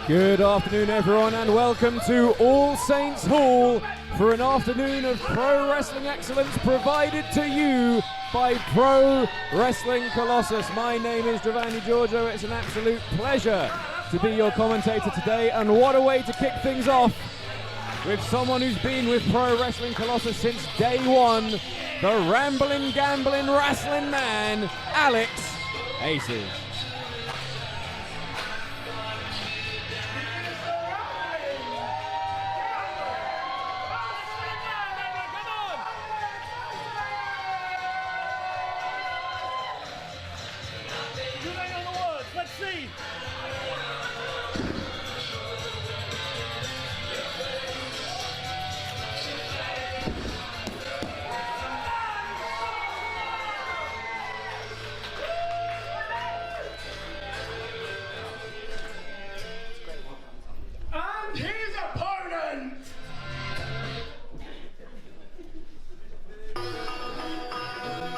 Good afternoon, everyone, and welcome to All Saints Hall for an afternoon of pro wrestling excellence provided to you by Pro Wrestling Colossus. My name is Giorgio. It's an absolute pleasure to be your commentator today, and what a way to kick things off with someone who's been with Pro Wrestling Colossus since day one, the rambling, gambling, wrestling man, Alex Aces.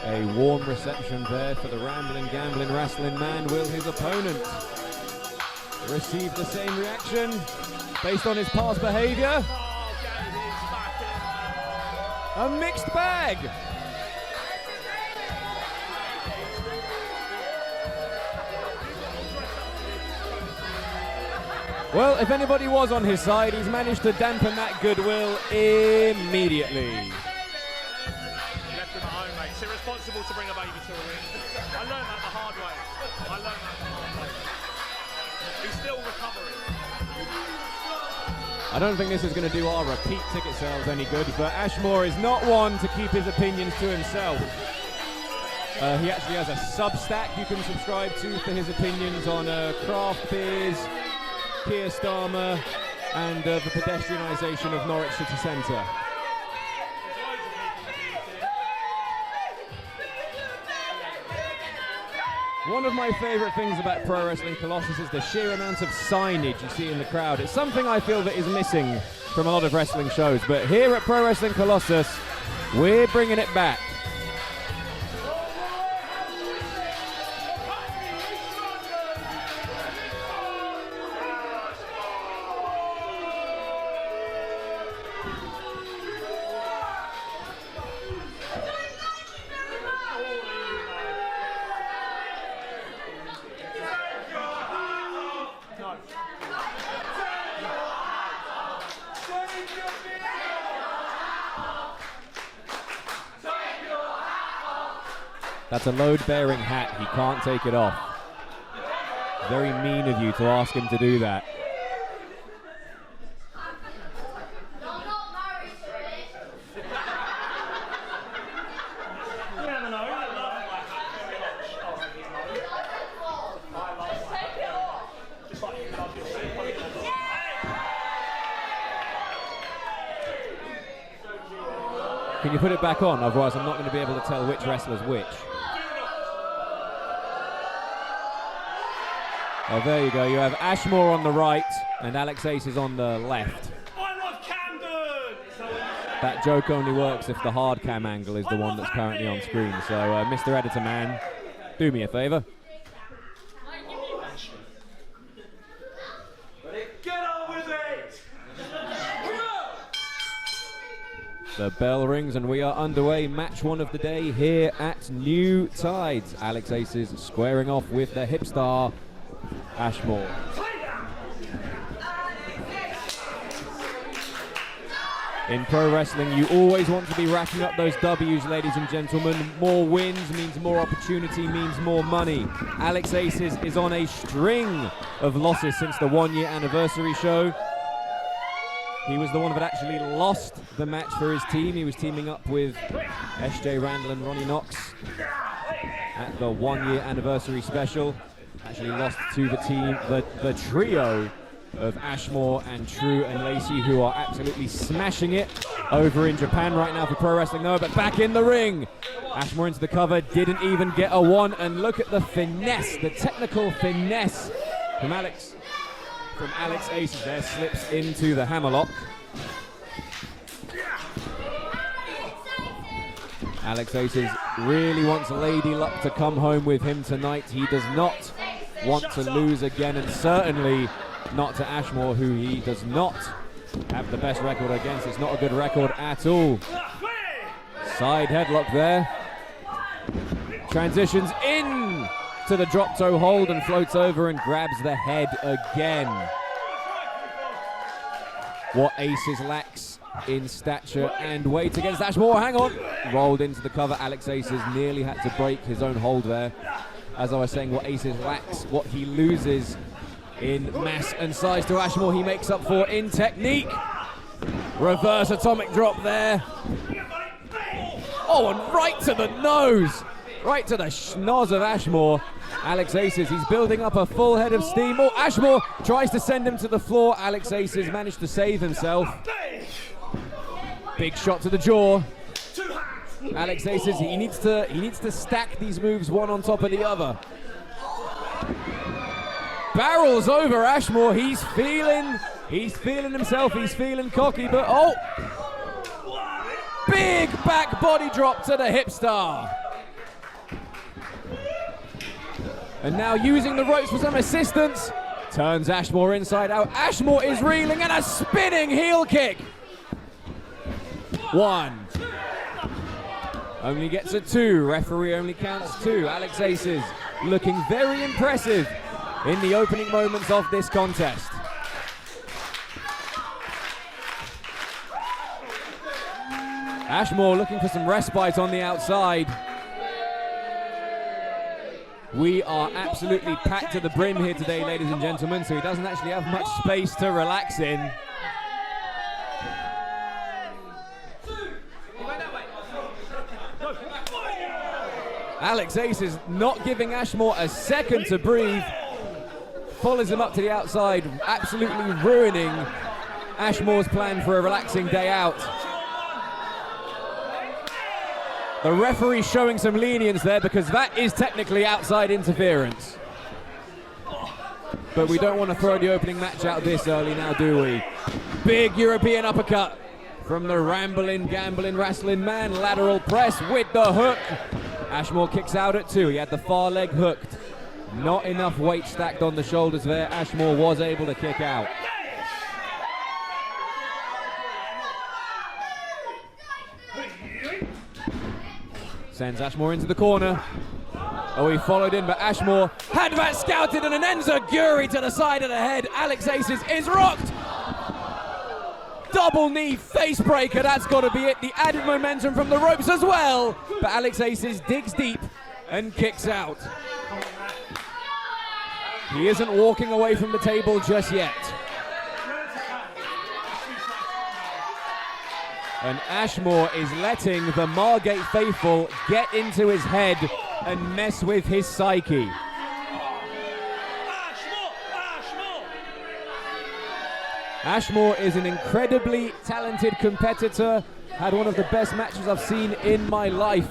A warm reception there for the rambling, gambling, wrestling man. Will his opponent receive the same reaction based on his past behavior? A mixed bag. Well, if anybody was on his side, he's managed to dampen that goodwill immediately. It's irresponsible to bring a baby to a ring. I learned that the hard way. He's still recovering. I don't think this is going to do our repeat ticket sales any good, but Ashmore is not one to keep his opinions to himself. He actually has a Substack you can subscribe to for his opinions on craft beers, Keir Starmer, and the pedestrianisation of Norwich City Centre. One of my favourite things about Pro Wrestling Colossus is the sheer amount of signage you see in the crowd. It's something I feel that is missing from a lot of wrestling shows, but here at Pro Wrestling Colossus, we're bringing it back. That's a load-bearing hat. He can't take it off. Very mean of you to ask him to do that. Can you put it back on? Otherwise I'm not going to be able to tell which wrestler's which. Oh, there you go. You have Ashmore on the right and Alex Ace is on the left. I love Camden! That joke only works if the hard cam angle is the one that's currently on screen. So, Mr. Editor Man, do me a favour. Get on with it! The bell rings and we are underway. Match one of the day here at New Tides. Alex Aces squaring off with the HIPSTAR Ashmore. In pro wrestling, you always want to be racking up those W's, ladies and gentlemen. More wins means more opportunity, means more money. Alex Aces is on a string of losses since the 1-year anniversary show. He was the one that actually lost the match for his team. He was teaming up with SJ Randal and Ronnie at the 1-year anniversary special. Actually lost to the team, the trio of Ashmore and True and Lacey, who are absolutely smashing it over in Japan right now for Pro Wrestling Noah, but back in the ring. Ashmore into the cover, didn't even get a one, and look at the finesse, the technical finesse from Alex Aces there, slips into the hammerlock. Alex Aces really wants Lady Luck to come home with him tonight. He does not want to lose again, and certainly not to Ashmore, who he does not have the best record against. It's not a good record at all. Side headlock there. Transitions in to the drop toe hold and floats over and grabs the head again. What Aces lacks in stature and weight against Ashmore. Hang on. Rolled into the cover. Alex Aces nearly had to break his own hold there. As I was saying, what Aces lacks, what he loses in mass and size to Ashmore, he makes up for in technique. Reverse atomic drop there. Oh, and right to the nose. Right to the schnoz of Ashmore. Alex Aces, he's building up a full head of steam. Oh, Ashmore tries to send him to the floor. Alex Aces managed to save himself. Big shot to the jaw. Alex Aces, he needs to stack these moves one on top of the other. Barrels over Ashmore. He's feeling himself. He's feeling cocky, but oh! Big back body drop to the HIPSTAR. And now using the ropes for some assistance. Turns Ashmore inside out. Ashmore is reeling and a spinning heel kick. 1. Only gets a 2. Referee only counts 2. Alex Aces looking very impressive in the opening moments of this contest. Ashmore looking for some respite on the outside. We are absolutely packed to the brim here today, ladies and gentlemen, so he doesn't actually have much space to relax in. Alex Ace is not giving Ashmore a second to breathe. Follows him up to the outside, absolutely ruining Ashmore's plan for a relaxing day out. The referee showing some lenience there because that is technically outside interference. But we don't want to throw the opening match out this early now, do we? Big European uppercut from the rambling, gambling, wrestling man. Lateral press with the hook. Ashmore kicks out at 2. He had the far leg hooked. Not enough weight stacked on the shoulders there. Ashmore was able to kick out. Sends Ashmore into the corner. Oh, he followed in, but Ashmore had that scouted and an enziguri to the side of the head. Alex Aces is rocked. Double knee face breaker, that's got to be it. The added momentum from the ropes as well. But Alex Aces digs deep and kicks out. He isn't walking away from the table just yet. And Ashmore is letting the Margate faithful get into his head and mess with his psyche. Ashmore is an incredibly talented competitor. Had one of the best matches I've seen in my life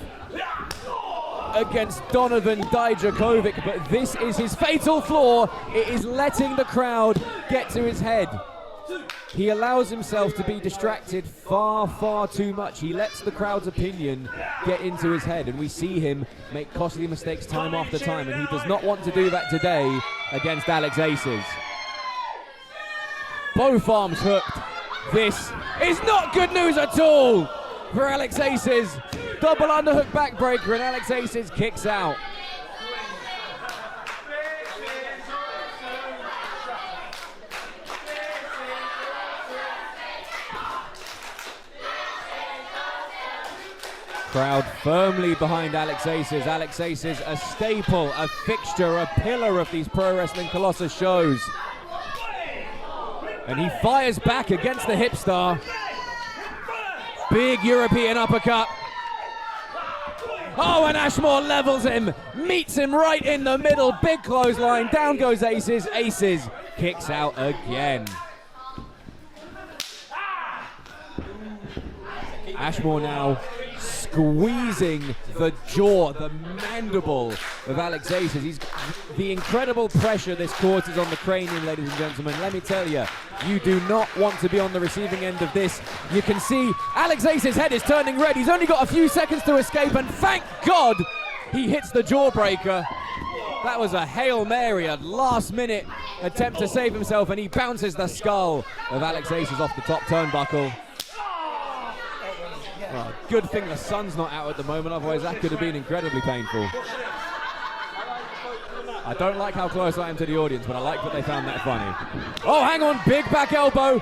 against Donovan Dijakovic, but this is his fatal flaw. It is letting the crowd get to his head. He allows himself to be distracted far, far too much. He lets the crowd's opinion get into his head, and we see him make costly mistakes time after time, and he does not want to do that today against Alex Aces. Both arms hooked. This is not good news at all for Alex Aces. Double underhook backbreaker, and Alex Aces kicks out. Crowd firmly behind Alex Aces. Alex Aces, a staple, a fixture, a pillar of these Pro Wrestling Colossus shows. And he fires back against the HIPSTAR. Big European uppercut. Oh, and Ashmore levels him, meets him right in the middle. Big clothesline, down goes Aces. Aces kicks out again. Ashmore now squeezing the jaw, the mandible of Alex Aces. He's the incredible pressure this causes on the cranium, ladies and gentlemen. Let me tell you, you do not want to be on the receiving end of this. You can see Alex Aces' head is turning red. He's only got a few seconds to escape, and thank God he hits the jawbreaker. That was a Hail Mary, a last-minute attempt to save himself, and he bounces the skull of Alex Aces off the top turnbuckle. Well, good thing the sun's not out at the moment, otherwise that could have been incredibly painful. I don't like how close I am to the audience, but I like that they found that funny. Oh, hang on, big back elbow.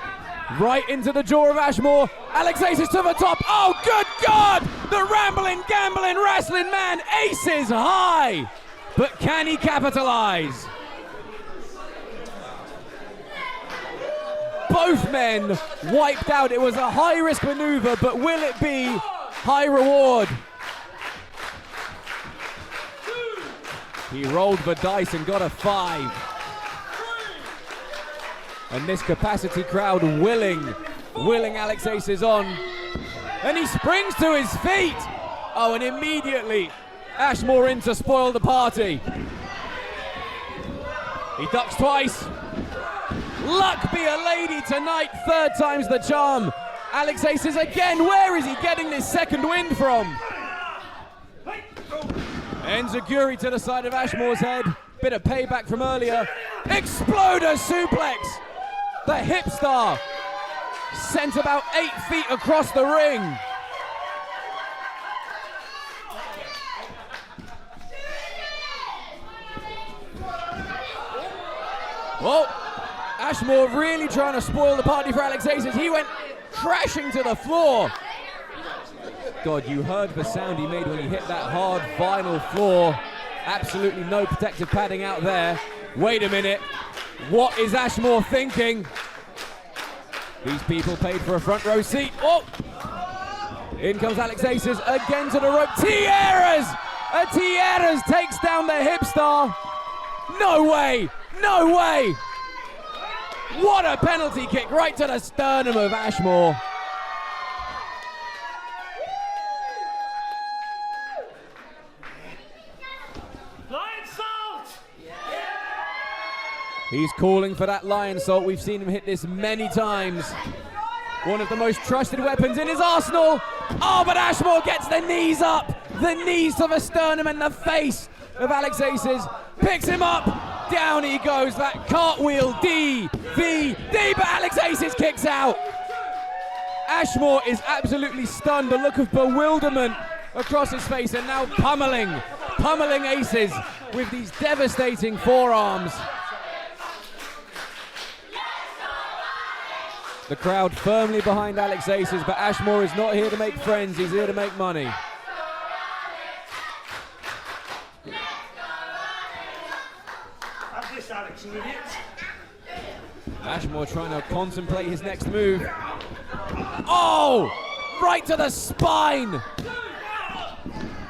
Right into the jaw of Ashmore. Alex Aces to the top. Oh, good God! The rambling, gambling, wrestling man, Aces high. But can he capitalize? Both men wiped out. It was a high-risk maneuver, but will it be high reward? He rolled the dice and got a 5. And this capacity crowd willing Alex Aces on. And he springs to his feet. Oh, and immediately Ashmore in to spoil the party. He ducks twice. Luck be a lady tonight, 3rd time's the charm. Alex Aces again, where is he getting this second wind from? Enziguri to the side of Ashmore's head. Bit of payback from earlier. Exploder suplex. The HIPSTAR sent about 8 feet across the ring. Well, Ashmore really trying to spoil the party for Alex Aces. He went crashing to the floor. God, you heard the sound he made when he hit that hard vinyl floor. Absolutely no protective padding out there. Wait a minute. What is Ashmore thinking? These people paid for a front row seat. Oh! In comes Alex Aces again to the rope. Tierras! A Tierras takes down the HIPSTAR. No way! No way! What a penalty kick right to the sternum of Ashmore. Lion salt! He's calling for that lion salt. We've seen him hit this many times. One of the most trusted weapons in his arsenal. Oh, but Ashmore gets the knees up. The knees to the sternum and the face of Alex Aces. Picks him up. Down he goes. That cartwheel. D, but Alex Aces kicks out. Ashmore is absolutely stunned. A look of bewilderment across his face, and now pummeling Aces with these devastating forearms. The crowd firmly behind Alex Aces, but Ashmore is not here to make friends, he's here to make money. Have this, Alex, you idiot. Ashmore trying to contemplate his next move. Oh! Right to the spine!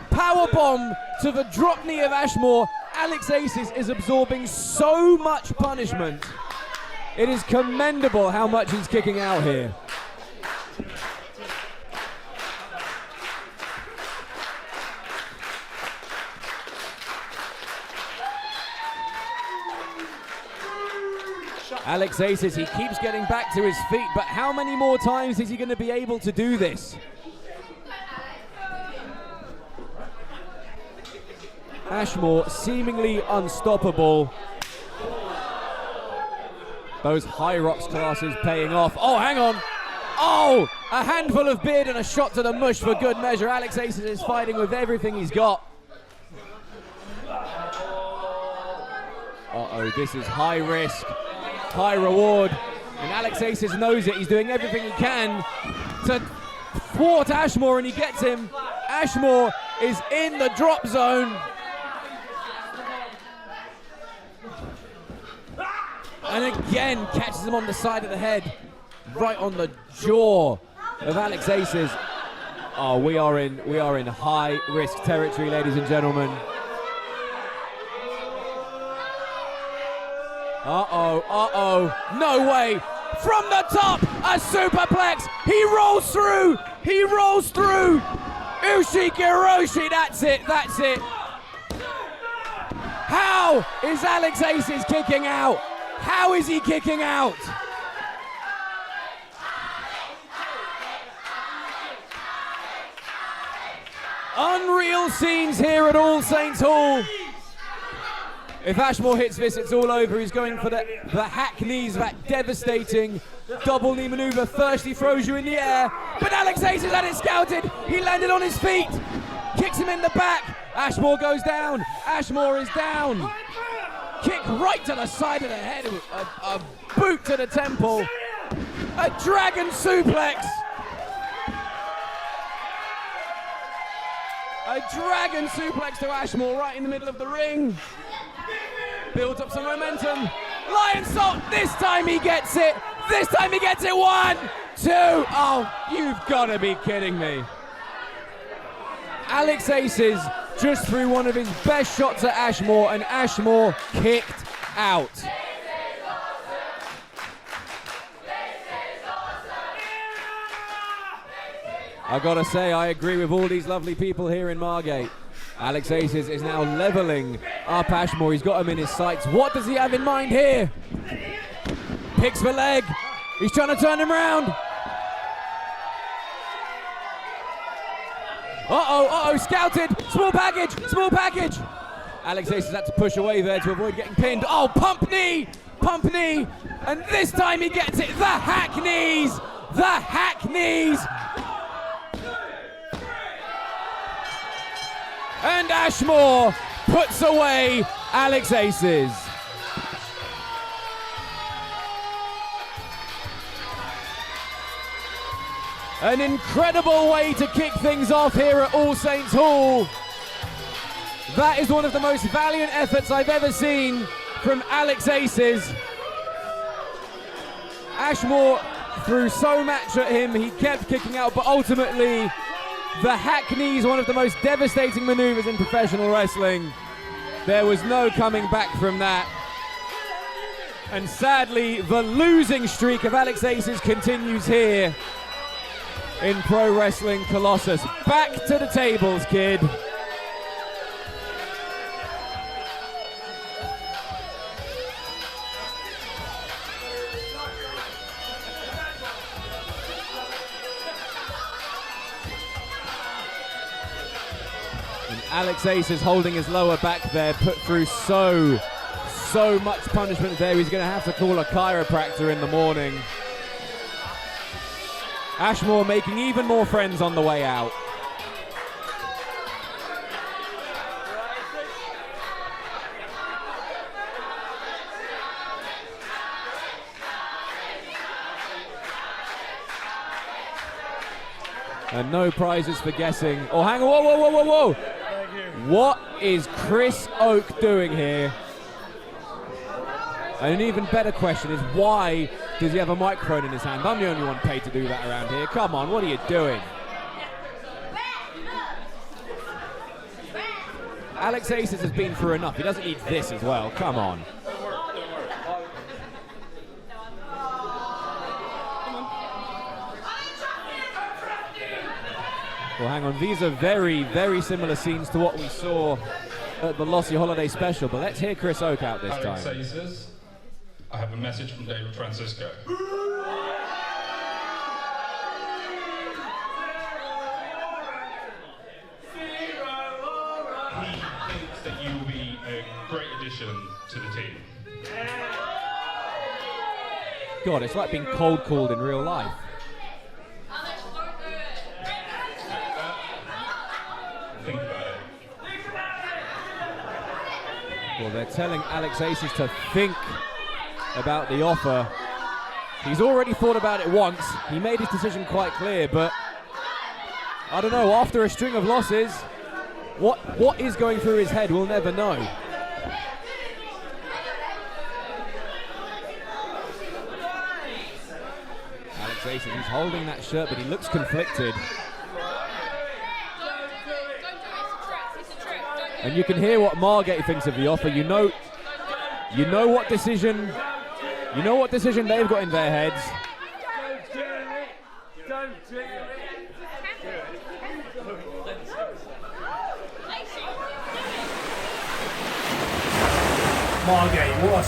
Powerbomb to the drop knee of Ashmore. Alex Aces is absorbing so much punishment. It is commendable how much he's kicking out here. Alex Aces, he keeps getting back to his feet, but how many more times is he going to be able to do this? Ashmore seemingly unstoppable. Those high rocks classes paying off. Oh, hang on. Oh, a handful of beard and a shot to the mush for good measure. Alex Aces is fighting with everything he's got. Uh-oh, this is high risk, high reward. And Alex Aces knows it. He's doing everything he can to thwart Ashmore, and he gets him. Ashmore is in the drop zone. And again catches him on the side of the head, right on the jaw of Alex Aces. Oh, we are in high risk territory, ladies and gentlemen. Uh-oh, no way. From the top, a superplex. He rolls through. Ushiki-roshi, that's it. How is Alex Aces kicking out? How is he kicking out? Unreal scenes here at All Saints Hall. If Ashmore hits this, it's all over. He's going for the hack knees, that devastating double knee maneuver. First he throws you in the air, but Alex Ace has had it scouted. He landed on his feet, kicks him in the back. Ashmore goes down. Ashmore is down. Kick right to the side of the head, a boot to the temple, a dragon suplex. A dragon suplex to Ashmore right in the middle of the ring. Builds up some momentum. Lion salt, this time he gets it. This time he gets it. 1, 2. Oh, you've got to be kidding me. Alex Aces just threw one of his best shots at Ashmore, and Ashmore kicked out. I gotta say, I agree with all these lovely people here in Margate. Alex Aces is now leveling up Ashmore. He's got him in his sights. What does he have in mind here? Picks the leg. He's trying to turn him around. Uh-oh, scouted. Small package. Alex Aces had to push away there to avoid getting pinned. Oh, pump knee. And this time he gets it. The hack knees. And Ashmore puts away Alex Aces. An incredible way to kick things off here at All Saints Hall. That is one of the most valiant efforts I've ever seen from Alex Aces. Ashmore threw so much at him, he kept kicking out, but ultimately the hack knee is one of the most devastating maneuvers in professional wrestling. There was no coming back from that. And sadly, the losing streak of Alex Aces continues here in Pro Wrestling Colossus. Back to the tables, kid. Alex Ace is holding his lower back there, put through so much punishment there. He's going to have to call a chiropractor in the morning. Ashmore making even more friends on the way out. And no prizes for guessing. Oh, hang on, whoa. What is Kris Oak doing here? And an even better question is, why does he have a microphone in his hand? I'm the only one paid to do that around here. Come on, what are you doing? Alex Aces has been through enough. He doesn't need this as well. Come on. Well, hang on. These are very, very similar scenes to what we saw at the Lossy Holiday Special, but let's hear Kris Oak out this time. Alex Aces, I have a message from David Francisco. He thinks that you will be a great addition to the team. God, it's like being cold called in real life. Think about it. Well, they're telling Alex Aces to think about the offer. He's already thought about it once. He made his decision quite clear, but I don't know, after a string of losses, what is going through his head, we'll never know. Alex Aces, he's holding that shirt, but he looks conflicted. And you can hear what Margate thinks of the offer. You know what decision they've got in their heads. Don't do it. Margate, what a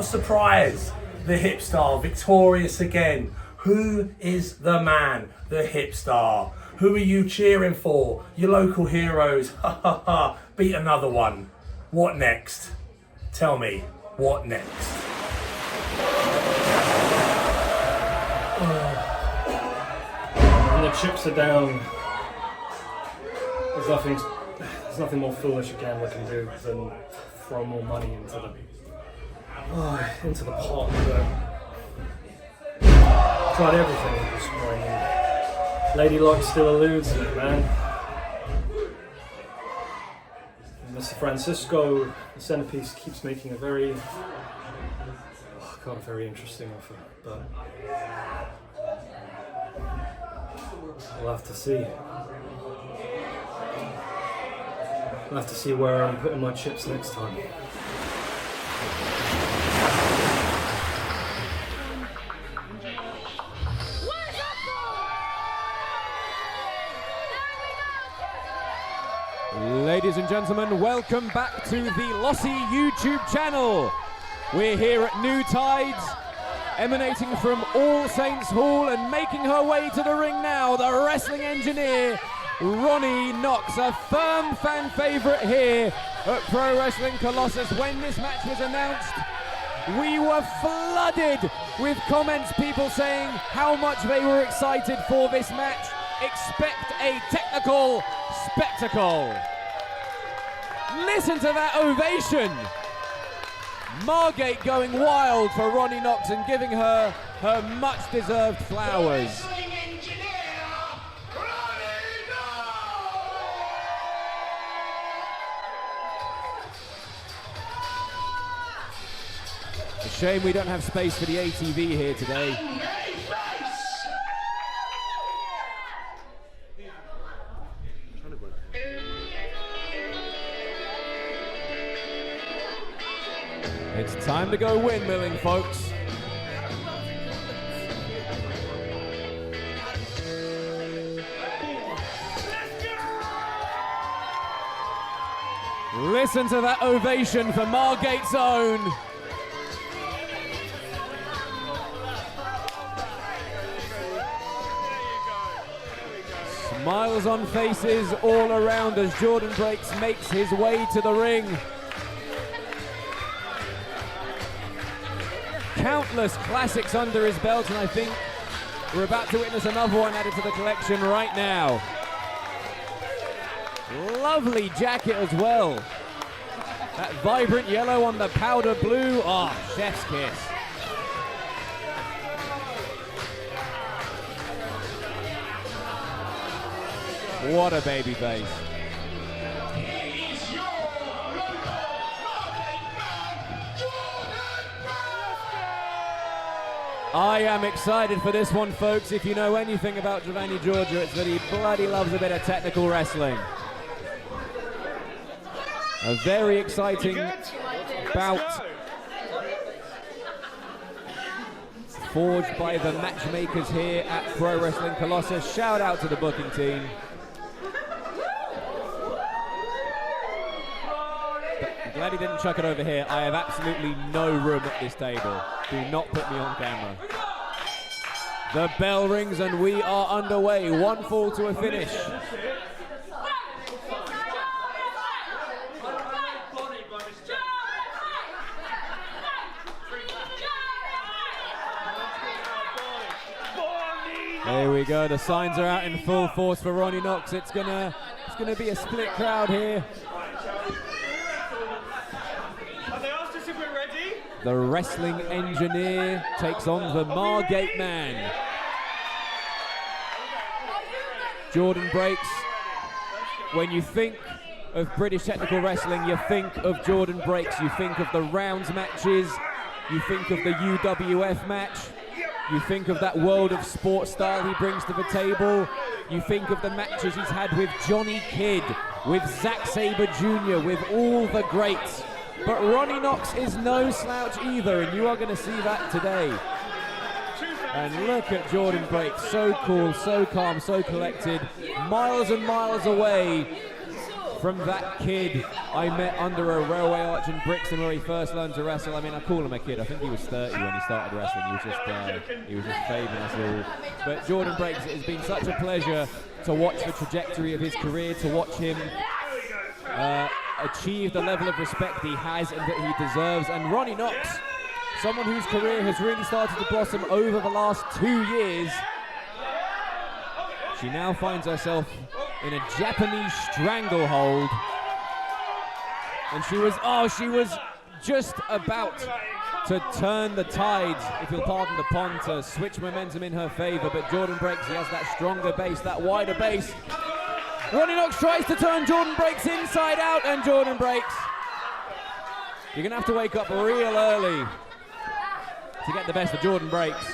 surprise. The HIPSTAR, victorious again. Who is the man, the HIPSTAR? Who are you cheering for? Your local heroes, beat another one. What next? Tell me, what next? When the chips are down, there's nothing more foolish a gambler can do than throw more money into the pot. Tried everything this morning. Lady Luck still eludes me, man. Mr. Francisco, the centerpiece, keeps making a very interesting offer, but we'll have to see. I'll have to see where I'm putting my chips next time. Ladies and gentlemen, welcome back to the Lossy YouTube channel. We're here at New Tides, emanating from All Saints Hall and making her way to the ring now, the wrestling engineer, Ronnie Knox, a firm fan favourite here at Pro Wrestling Colossus. When this match was announced, we were flooded with comments, people saying how much they were excited for this match. Expect a technical spectacle. Listen to that ovation. Margate going wild for Ronnie Knox and giving her her much-deserved flowers. A shame we don't have space for the ATV here today. It's time to go windmilling, folks. Listen to that ovation for Margate's own. Smiles on faces all around as Jordon Breaks makes his way to the ring. Countless classics under his belt, and I think we're about to witness another one added to the collection right now. Lovely jacket as well. That vibrant yellow on the powder blue. Oh, chef's kiss. What a baby face. I am excited for this one, folks. If you know anything about Giovanni Giorgio, it's that he bloody loves a bit of technical wrestling. A very exciting bout forged by the matchmakers here at Pro Wrestling Colossus. Shout out to the booking team. I'm glad he didn't chuck it over here. I have absolutely no room at this table. Do not put me on camera. The bell rings and we are underway. One fall to a finish. There we go. The signs are out in full force for Ronnie Knox. It's gonna be a split crowd here. The wrestling engineer takes on the Margate man. Jordon Breaks. When you think of British technical wrestling, you think of Jordon Breaks. You think of the rounds matches. You think of the UWF match. You think of that world of sport style he brings to the table. You think of the matches he's had with Johnny Kidd, with Zack Sabre Jr., with all the greats. But Ronnie Knox is no slouch either, and you are going to see that today. And look at Jordon Breaks, so cool, so calm, so collected, miles and miles away from that kid I met under a railway arch in Brixton where he first learned to wrestle. I mean, I call him a kid. I think he was 30 when he started wrestling. He was just fading us all. But Jordon Breaks, it has been such a pleasure to watch the trajectory of his career, to watch him achieved the level of respect he has and that he deserves. And Ronnie Knox, someone whose career has really started to blossom over the last 2 years, she now finds herself in a Japanese stranglehold. And she was just about to turn the tides, if you'll pardon the pun, to switch momentum in her favor, but Jordon breaks. He has that stronger base, that wider base. Ronnie Knox tries to turn Jordon breaks inside out, and Jordon breaks. You're gonna have to wake up real early to get the best of Jordon breaks.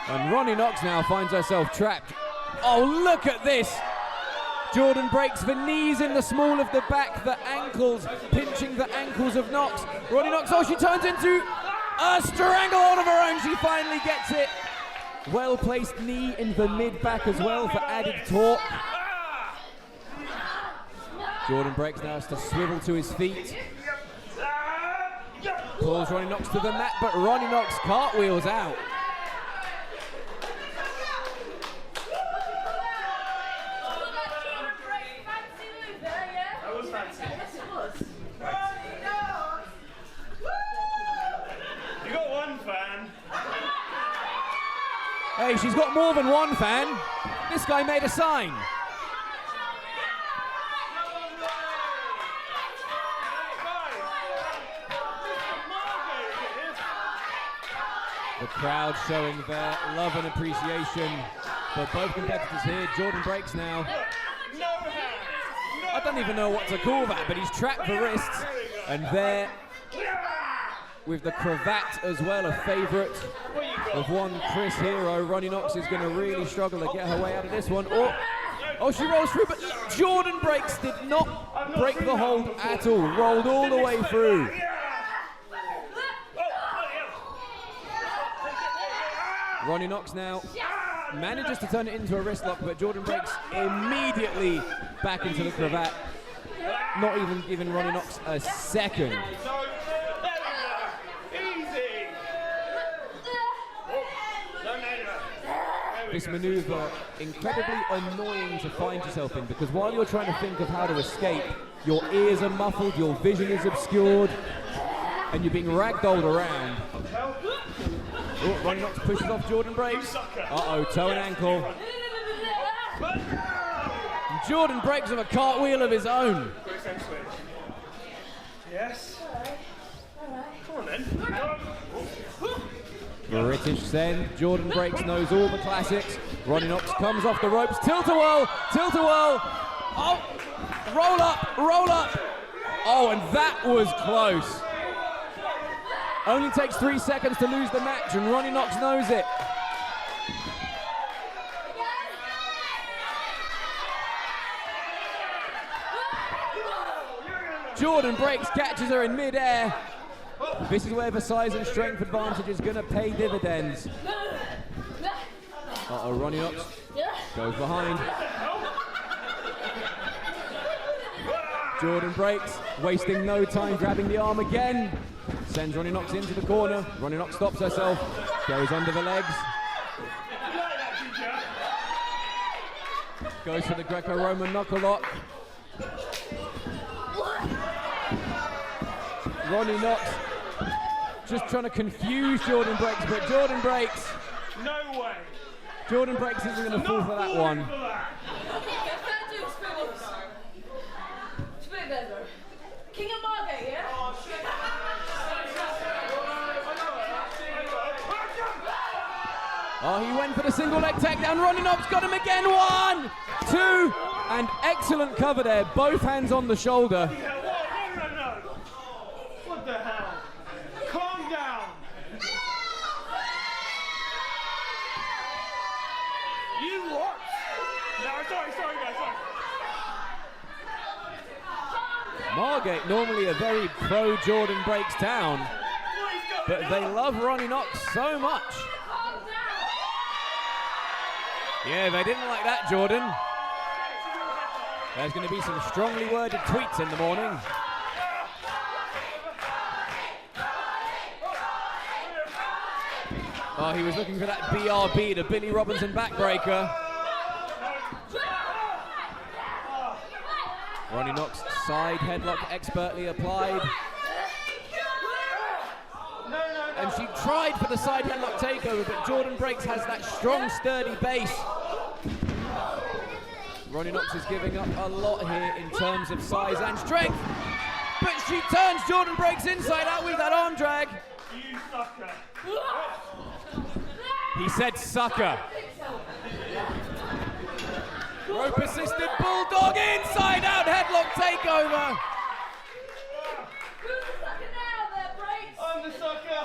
And Ronnie Knox now finds herself trapped. Oh, look at this! Jordon breaks, the knees in the small of the back, the ankles, pinching the ankles of Knox. Ronnie Knox, oh, she turns into a stranglehold of her own. She finally gets it. Well-placed knee in the mid-back as well for added torque. Jordon breaks now has to swivel to his feet. Pulls Ronnie Knox to the mat, but Ronnie Knox cartwheels out. You got one fan. Hey, she's got more than one fan. This guy made a sign. The crowd showing their love and appreciation for both competitors here. Jordon breaks now. I don't even know what to call that, but he's trapped the wrists. And there, with the cravat as well, a favourite of one Kris hero. Ronnie Knox is going to really struggle to get her way out of this one. Oh, she rolls through, but Jordon breaks did not break the hold at all. Rolled all the way through. Ronnie Knox now manages to turn it into a wrist lock, but Jordon breaks immediately back into the cravat. Not even giving Ronnie Knox a second. This maneuver incredibly annoying to find yourself in, because while you're trying to think of how to escape, your ears are muffled, your vision is obscured, and you're being ragdolled around. Oh, Ronnie Knox pushes off Jordon breaks. Uh-oh, toe and ankle. And Jordon breaks with a cartwheel of his own. Yes. Come on then. British send. Jordon breaks, knows all the classics. Ronnie Knox comes off the ropes. Tilt-a-whirl, tilt-a-whirl. Oh, roll up, roll up. Oh, and that was close. Only takes 3 seconds to lose the match, and Ronnie Knox knows it. Jordon breaks, catches her in mid-air. This is where the size and strength advantage is going to pay dividends. Uh-oh, Ronnie Knox goes behind. Jordon breaks, wasting no time, grabbing the arm again. Sends Ronnie Knox into the corner. Ronnie Knox stops herself, goes under the legs. Goes for the Greco-Roman knuckle lock. Ronnie Knox just trying to confuse Jordon breaks, but Jordon breaks. No way. Jordon breaks isn't going to fall for that one. King of Margate, yeah? Oh, he went for the single leg takedown. Ronnie Knox got him again. 1, 2, and excellent cover there. Both hands on the shoulder. No. What the hell? Calm down. You what? No, sorry guys, sorry. Margate, normally a very pro-Jordon breaks town, but they love Ronnie Knox so much. Yeah, they didn't like that, Jordon. There's going to be some strongly worded tweets in the morning. Oh, he was looking for that BRB, the Billy Robinson backbreaker. Ronnie Knox side headlock expertly applied. And she tried for the side headlock takeover, but Jordon Breaks has that strong, sturdy base. Ronnie Knox is giving up a lot here in terms of size and strength. But she turns Jordon Breaks inside out with that arm drag. You sucker. He said sucker. Rope assisted bulldog inside out headlock takeover. Who's the sucker now there, Breaks? I'm the sucker.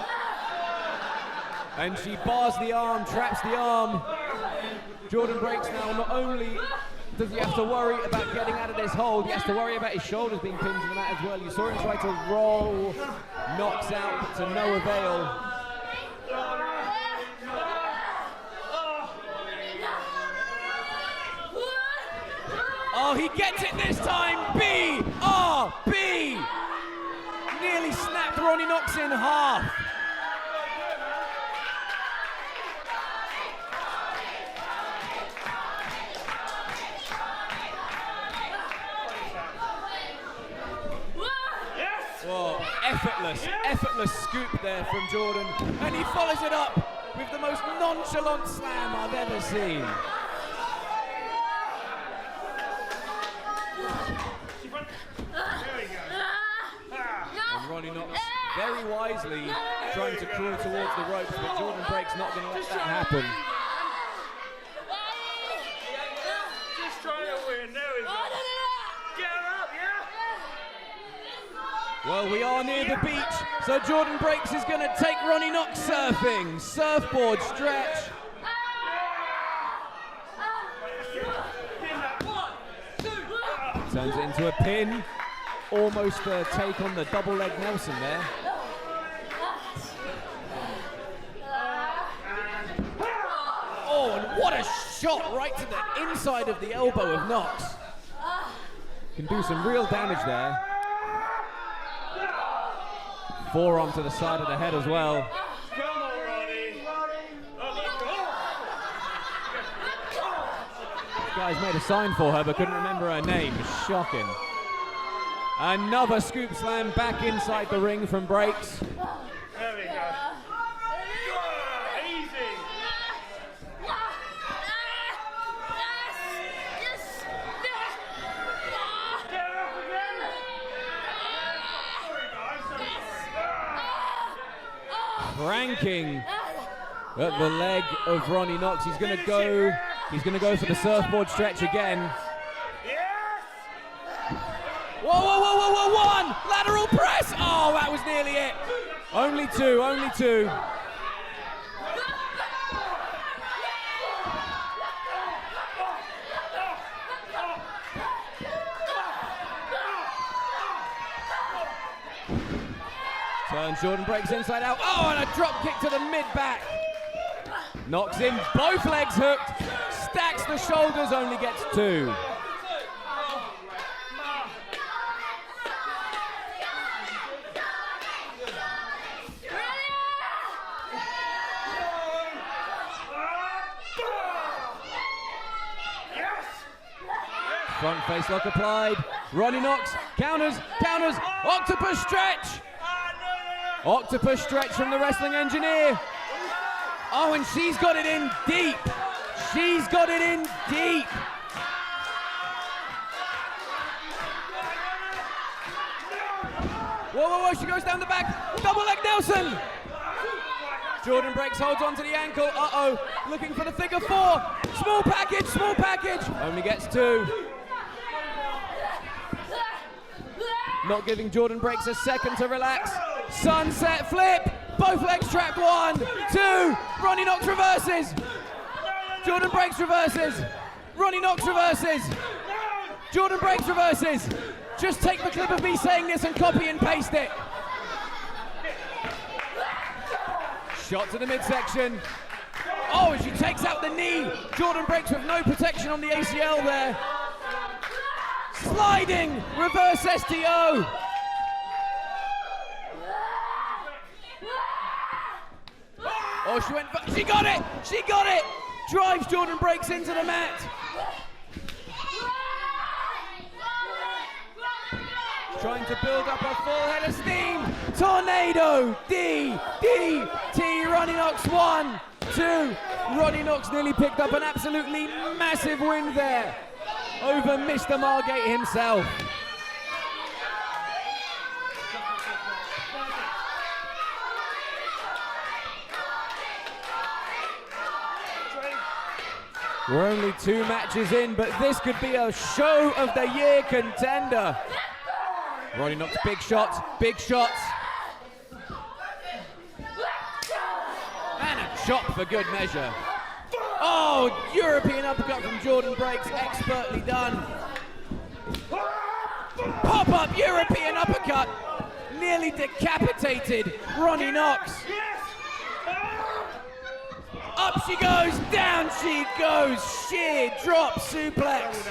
And she bars the arm, traps the arm. Jordon Breaks now. Not only does he have to worry about getting out of this hold, he has to worry about his shoulders being pinned to the mat as well. You saw him try to roll Knox out, but to no avail. Oh, he gets it this time. B-R-B. Nearly snapped Ronnie Knox in half. Whoa, effortless scoop there from Jordon. And he follows it up with the most nonchalant slam I've ever seen. There we go. And Ronnie Knox very wisely trying to crawl towards the ropes, but Jordon Breaks not going to let that happen. Just trying to win. There we go. Get her up, yeah? Well, we are near the beach, so Jordon Breaks is going to take Ronnie Knox surfing. Surfboard stretch. Turns it into a pin. Almost a take on the double leg Nelson there. Oh, and what a shot right to the inside of the elbow of Knox. Can do some real damage there. Forearm to the side of the head as well. Come on, Ronnie. Guy's made a sign for her but couldn't remember her name. Shocking. Another scoop slam back inside the ring from Breaks. There we go. Easy. Get her up again. Sorry, guys. Cranking at the leg of Ronnie Knox. He's going to go for the surfboard stretch again. Whoa, whoa, whoa, whoa, whoa, one! Lateral press! Oh, that was nearly it. Only two. Turns Jordon Breaks inside out. Oh, and a drop kick to the mid-back. Knocks in, both legs hooked. Stacks the shoulders, only gets two. Front face lock applied. Ronnie Knox counters. Octopus stretch. Octopus stretch from the wrestling engineer. Oh, and she's got it in deep. Whoa, she goes down the back. Double leg Nelson. Jordon Breaks holds onto the ankle. Uh-oh, looking for the figure four. Small package. Only gets two. Not giving Jordon Breaks a second to relax. Sunset flip. Both legs trapped. 1, 2. Ronnie Knox reverses. Jordon Breaks reverses. Ronnie Knox reverses. Jordon Breaks reverses. Just take the clip of me saying this and copy and paste it. Shot to the midsection. Oh, and she takes out the knee. Jordon Breaks with no protection on the ACL there. Sliding reverse STO. Oh, she got it. Drives Jordon Breaks into the mat. trying to build up a full head of steam. Tornado, DDT, Ronnie Knox 1, 2. Ronnie Knox nearly picked up an absolutely massive win there over Mr. Margate himself. We're only 2 matches in, but this could be a show of the year contender. Ronnie Knox, big shots, big shots. And a chop for good measure. Oh, European uppercut from Jordon Breaks, expertly done. Pop-up European uppercut, nearly decapitated Ronnie Knox. Up she goes, down she goes, sheer drop suplex.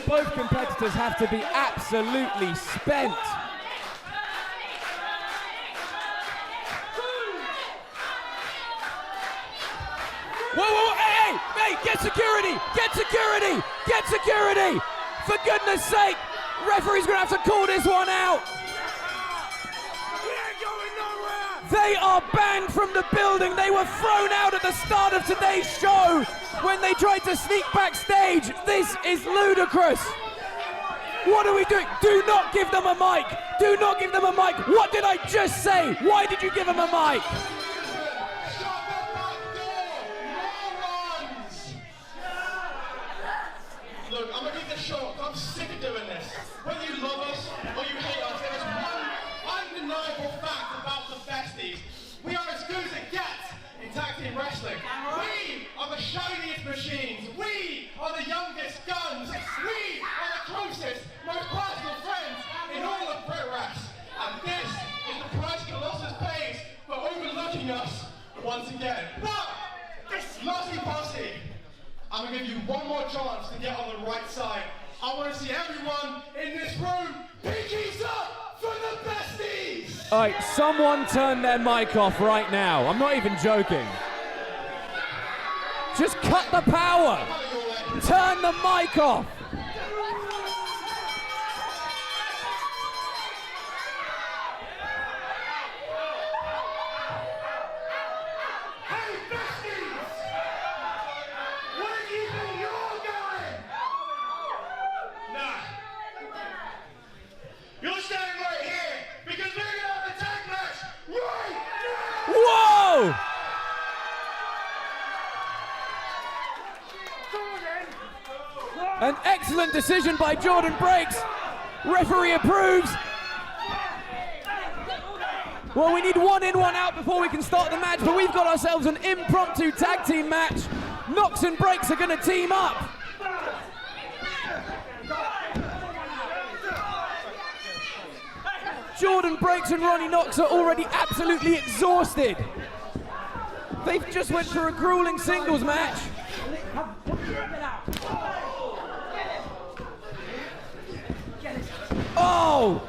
Both competitors have to be absolutely spent. Whoa, hey, get security, get security, get security. For goodness sake, referee's gonna have to call this one out. They are banned from the building. They were thrown out at the start of today's show when they tried to sneak backstage. This is ludicrous. What are we doing? Do not give them a mic. Do not give them a mic. What did I just say? Why did you give them a mic? Look, I'm gonna keep this short. I'm sick of doing this. Whether you love us or you hate us, there is one undeniable fact about the besties. We are as good as it gets in tag team wrestling. We are the shiniest machines. We are the youngest guns. We are the closest, most personal friends in all of pro wrestling. And this is the price Colossus pays for overlooking us once again. But, Lusty Posse, I'm gonna give you one more chance to get on the right side. I want to see everyone in this room pinkies up for the besties! All right, someone turn their mic off right now. I'm not even joking. Just cut the power. Turn the mic off. Hey, besties! Where do you think you're going? Nah. You're staying right here because we're gonna have a tag match right now! Whoa! An excellent decision by Jordon Breaks. Referee approves. Well, we need 1 in, 1 out before we can start the match, but we've got ourselves an impromptu tag team match. Knox and Breaks are going to team up. Jordon Breaks and Ronnie Knox are already absolutely exhausted. They've just went through a grueling singles match. Oh!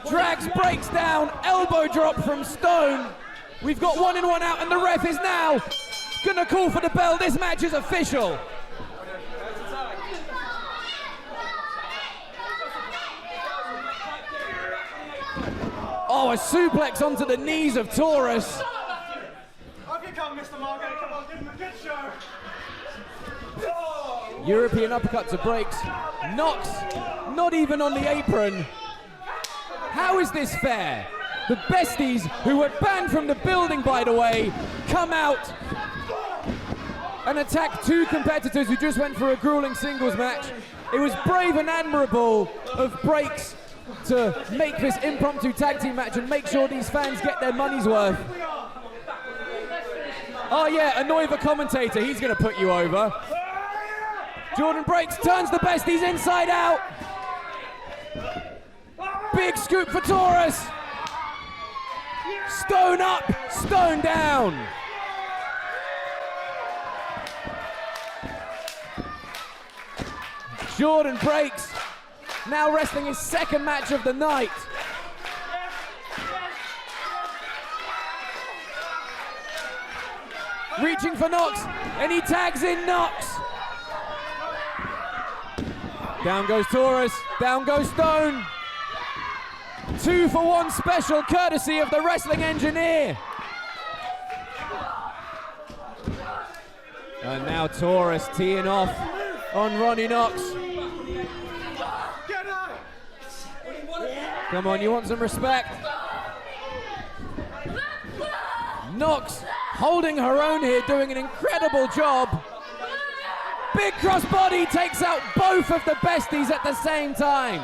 Drags Breaks down, elbow drop from Stone. We've got 1 in, 1 out, and the ref is now gonna call for the bell. This match is official. Oh, a suplex onto the knees of Taurus. Up you come, Mr. Margate. Come on, give him a good show. European uppercut to Breaks. Knox, not even on the apron. How is this fair? The besties, who were banned from the building, by the way, come out and attack 2 competitors who just went for a grueling singles match. It was brave and admirable of Breaks to make this impromptu tag team match and make sure these fans get their money's worth. Oh yeah, annoy the commentator, he's gonna put you over. Jordon Breaks turns the besties inside out. Big scoop for Taurus. Stone up, Stone down. Jordon Breaks now wrestling his 2nd match of the night. Reaching for Knox, and he tags in Knox. Down goes Taurus, down goes Stone. 2-for-1 special courtesy of the wrestling engineer. And now Taurus teeing off on Ronnie Knox. Come on, you want some respect? Knox holding her own here, doing an incredible job. Big crossbody takes out both of the besties at the same time.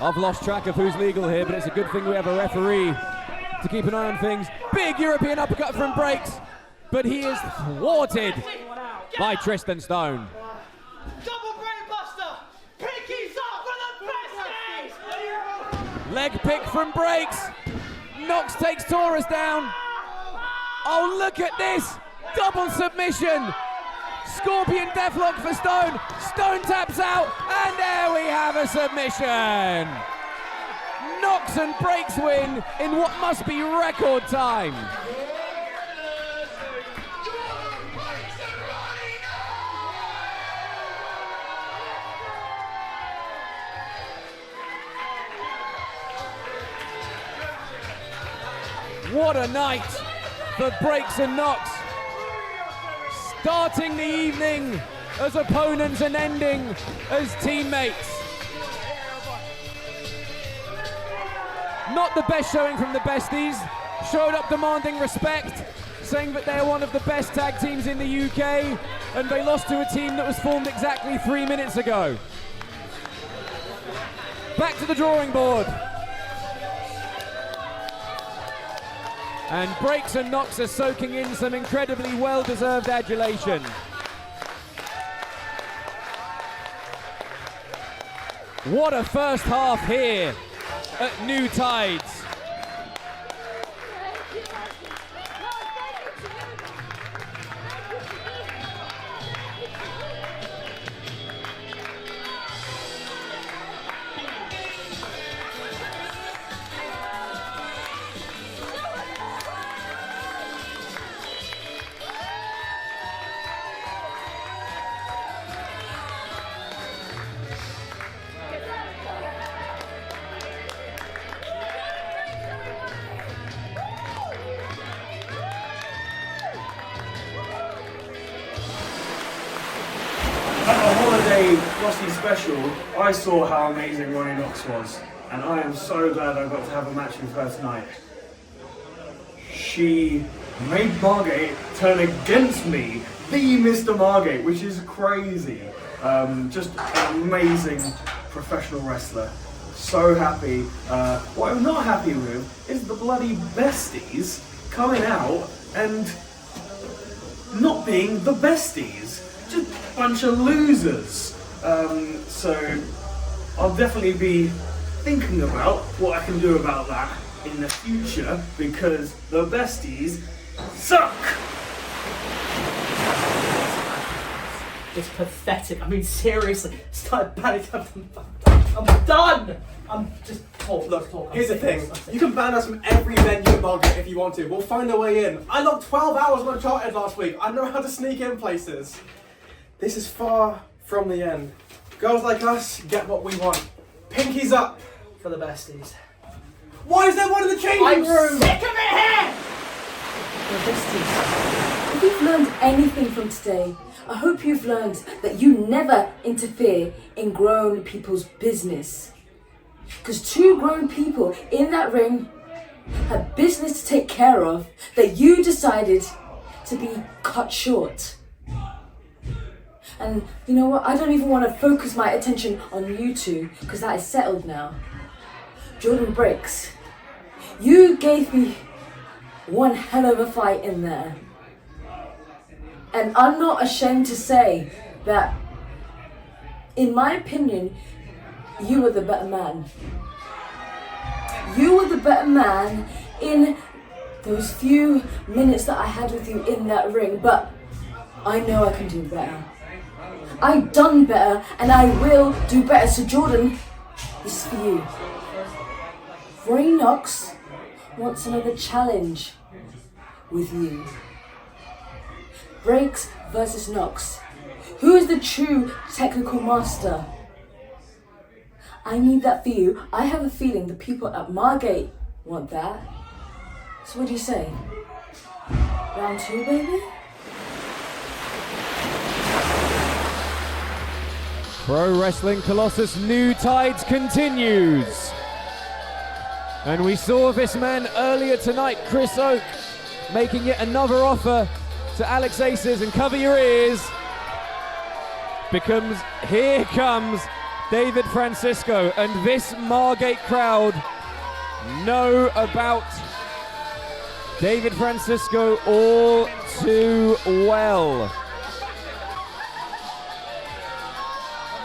I've lost track of who's legal here, but it's a good thing we have a referee to keep an eye on things. Big European uppercut from Breaks, but he is thwarted by Tristan Stone. Double brainbuster! Pinkies up for the besties! Leg pick from Breaks. Knox takes Taurus down. Oh, look at this. Double submission. Scorpion deathlock for Stone. Stone taps out, and there we have a submission. Knox and Breaks win in what must be record time. What a night for Breaks and Knox. Starting the evening as opponents and ending as teammates. Not the best showing from the besties. Showed up demanding respect, saying that they're one of the best tag teams in the UK, and they lost to a team that was formed exactly 3 minutes ago. Back to the drawing board. And Breaks and Knox are soaking in some incredibly well-deserved adulation. What a first half here at New Tides. Frosty special, I saw how amazing Ronnie Knox was, and I am so glad I got to have a match with her tonight. She made Margate turn against me, the Mr. Margate, which is crazy. Just an amazing professional wrestler. So happy. What I'm not happy with is the bloody besties coming out and not being the besties. Just a bunch of losers. So I'll definitely be thinking about what I can do about that in the future, because the besties suck! It's pathetic. I mean, seriously, start panicking. I'm done! I'm just talk. Here's the thing, you can ban us from every venue in Margate if you want to. We'll find a way in. I logged 12 hours on Uncharted last week. I know how to sneak in places. This is far from the end. Girls like us get what we want. Pinkies up For the besties. Why is there one in the changing room? Sick of it here! The besties. If you've learned anything from today, I hope you've learned that you never interfere in grown people's business. Because two grown people in that ring had business to take care of that you decided to be cut short. And you know what? I don't even want to focus my attention on you two, because that is settled now. Jordon Breaks, you gave me one hell of a fight in there. And I'm not ashamed to say that, in my opinion, you were the better man. You were the better man in those few minutes that I had with you in that ring, but I know I can do better. I've done better, and I will do better. So Jordon, this is for you. Ronnie Knox wants another challenge with you. Breaks versus Knox. Who is the true technical master? I need that for you. I have a feeling the people at Margate want that. So what do you say? Round 2, baby? Pro Wrestling Colossus New Tides continues. And we saw this man earlier tonight, Kris Oak, making yet another offer to Alex Aces, and cover your ears, because here comes David Francisco, and this Margate crowd know about David Francisco all too well.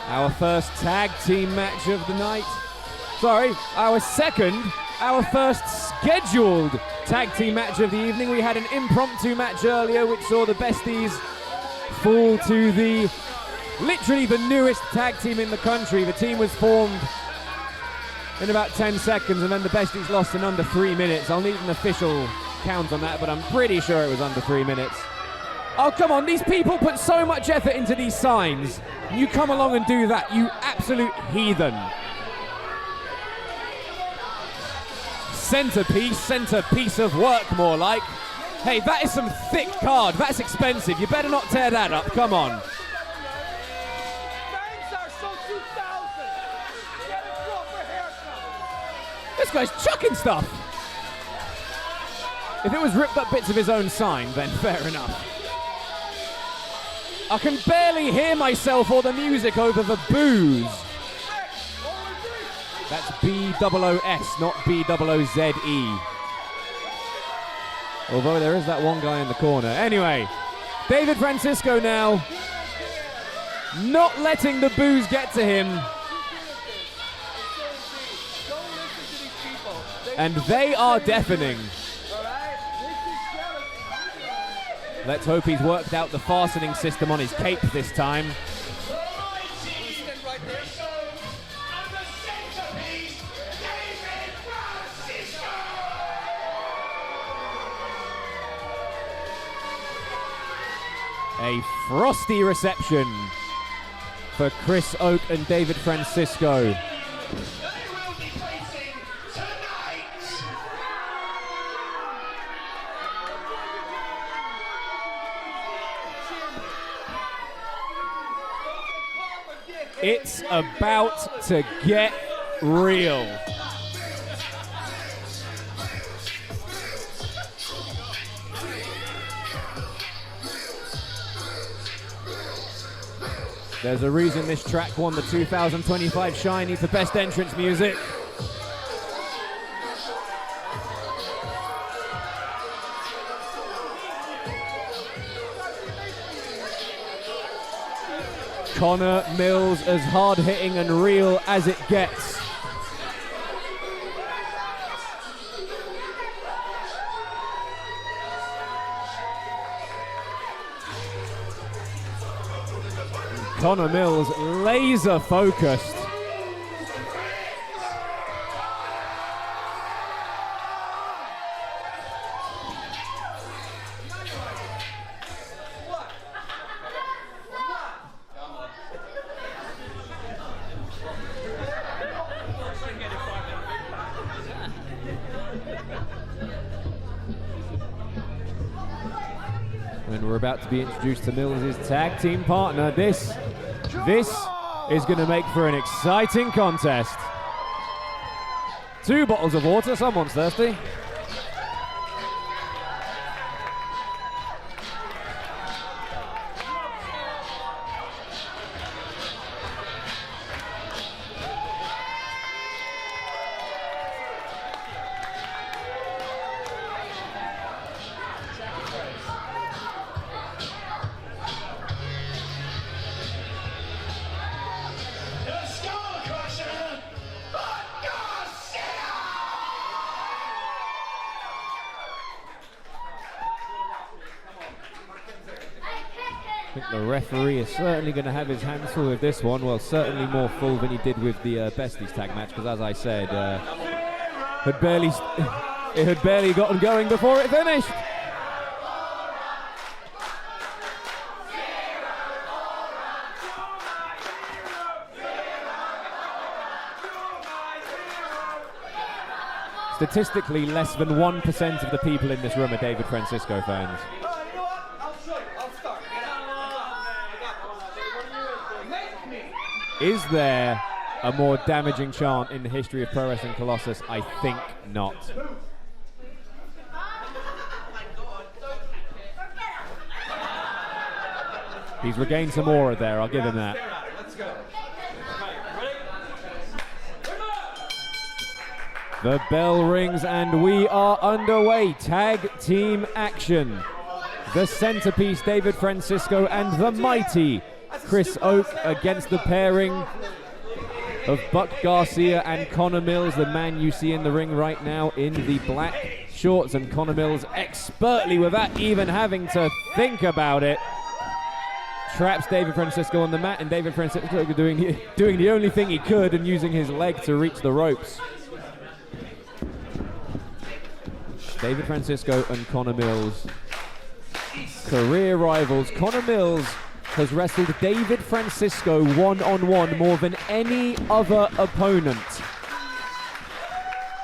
Our first tag team match of the night. Sorry, our first scheduled tag team match of the evening. We had an impromptu match earlier which saw the Besties fall to literally the newest tag team in the country. The team was formed in about 10 seconds and then the Besties lost in under 3 minutes. I'll need an official count on that, but I'm pretty sure it was under 3 minutes. Oh, come on, these people put so much effort into these signs. You come along and do that, you absolute heathen. Centerpiece of work, more like. Hey, that is some thick card. That's expensive. You better not tear that up. Come on. This guy's chucking stuff. If it was ripped up bits of his own sign, then fair enough. I can barely hear myself or the music over the boos. That's B-O-O-S, not B-O-O-Z-E. Although there is that one guy in the corner. Anyway, David Francisco now not letting the boos get to him. And they are deafening. Let's hope he's worked out the fastening system on his cape this time. A frosty reception for Kris Oak and David Francisco. It's about to get real. There's a reason this track won the 2025 Shiny for Best Entrance Music. Connor Mills as hard-hitting and real as it gets. Connor Mills laser focused. And we're about to be introduced to Mills' tag team partner. This is going to make for an exciting contest. 2 bottles of water, someone's thirsty. I think the referee is certainly going to have his hands full with this one. Well, certainly more full than he did with the Besties tag match, because as I said, had barely It had barely gotten going before it finished. Statistically, less than 1% of the people in this room are David Francisco fans. Is there a more damaging chant in the history of Pro Wrestling Colossus? I think not. He's regained some aura there, I'll give him that. The bell rings and we are underway. Tag team action. The centerpiece, David Francisco, and the mighty Kris Oak against the pairing of Buck Garcia and Connor Mills, the man you see in the ring right now in the black shorts. And Connor Mills expertly, without even having to think about it, traps David Francisco on the mat, and David Francisco doing the only thing he could and using his leg to reach the ropes. David Francisco and Connor Mills, career rivals. Connor Mills has wrestled David Francisco one-on-one more than any other opponent.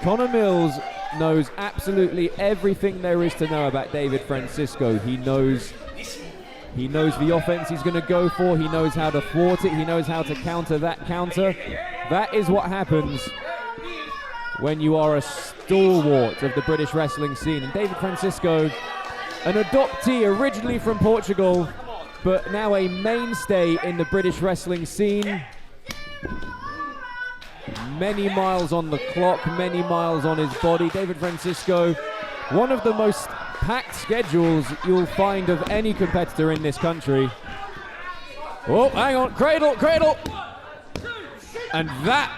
Connor Mills knows absolutely everything there is to know about David Francisco. He knows the offense he's going to go for. He knows how to thwart it. He knows how to counter that counter. That is what happens when you are a stalwart of the British wrestling scene. And David Francisco, an adoptee originally from Portugal, but now a mainstay in the British wrestling scene. Many miles on the clock, many miles on his body. David Francisco, one of the most packed schedules you'll find of any competitor in this country. Oh, hang on, cradle, cradle! And that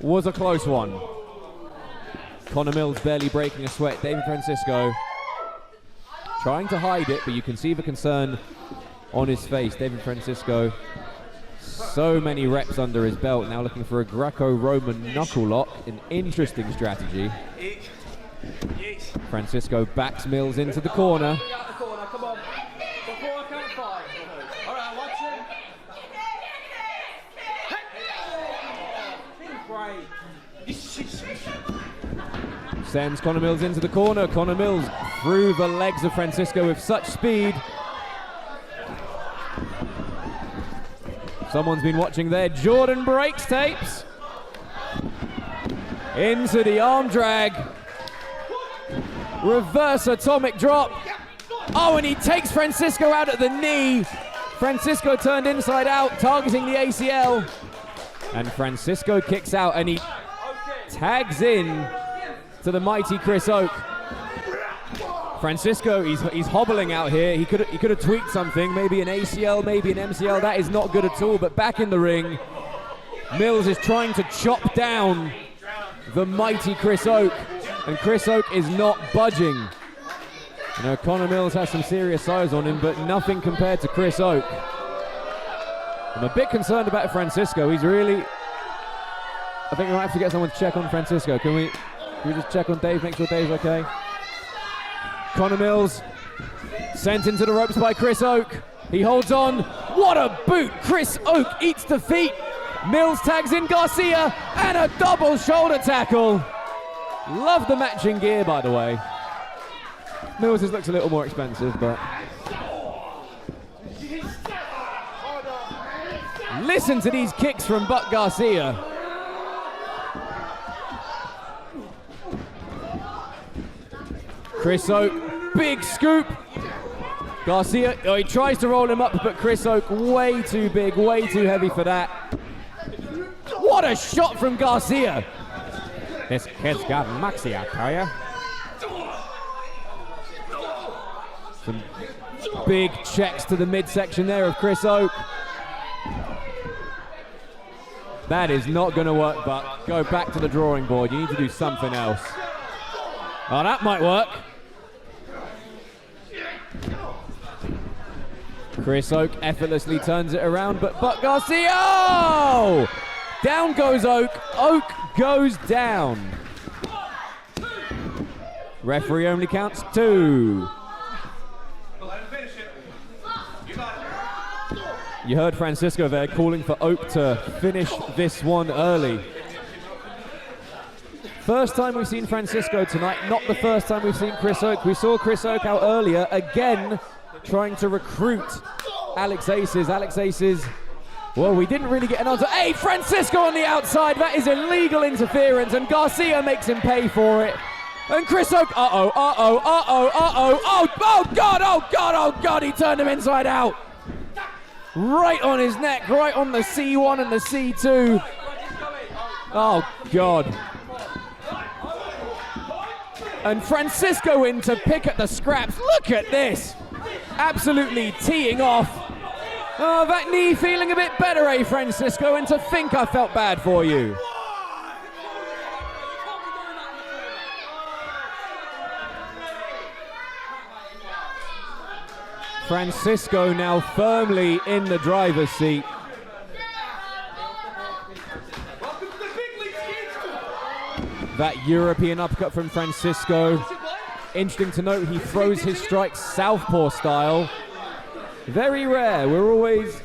was a close one. Connor Mills barely breaking a sweat. David Francisco trying to hide it, but you can see the concern on his face. David Francisco, so many reps under his belt, now looking for a Greco-Roman knuckle lock, an interesting strategy. Francisco backs Mills into the corner. Sends Connor Mills into the corner. Connor Mills through the legs of Francisco with such speed. Someone's been watching there. Jordon breaks tapes. Into the arm drag. Reverse atomic drop. Oh, and he takes Francisco out at the knee. Francisco turned inside out, targeting the ACL. And Francisco kicks out, and he tags in to the mighty Kris Oak. Francisco, he's hobbling out here. He could have tweaked something, maybe an ACL, maybe an MCL. That is not good at all. But back in the ring, Mills is trying to chop down the mighty Kris Oak, and Kris Oak is not budging. You know, Connor Mills has some serious size on him, but nothing compared to Kris Oak. I'm a bit concerned about Francisco. He's really... I think we might have to get someone to check on Francisco. Can we just check on Dave, make sure Dave's okay? Connor Mills sent into the ropes by Kris Oak. He holds on. What a boot! Kris Oak eats defeat. Mills tags in Garcia, and a double shoulder tackle. Love the matching gear, by the way. Mills looks a little more expensive, but... Listen to these kicks from Buck Garcia. Kris Oak, big scoop. Garcia, oh, he tries to roll him up, but Kris Oak way too big, way too heavy for that. What a shot from Garcia. This kid's got moxie, I tell ya. Some big checks to the midsection there of Kris Oak. That is not going to work, but go back to the drawing board. You need to do something else. Oh, that might work. Kris Oak effortlessly turns it around, but Buck Garcia, oh! Down goes Oak. Oak goes down. Referee only counts 2. You heard Francisco there calling for Oak to finish this one early. First time we've seen Francisco tonight, not the first time we've seen Chris Oak. We saw Chris Oak out earlier, again, trying to recruit Alex Aces. Alex Aces, well, we didn't really get an answer. Hey, Francisco on the outside, that is illegal interference, and Garcia makes him pay for it. And Chris Oak, oh God, he turned him inside out. Right on his neck, right on the C1 and the C2. Oh, God. And Francisco in to pick at the scraps. Look at this. Absolutely teeing off. Oh, that knee feeling a bit better, eh, Francisco? And to think I felt bad for you. Francisco now firmly in the driver's seat. That European uppercut from Francisco. Interesting to note, he throws his strikes southpaw style. Very rare. We're always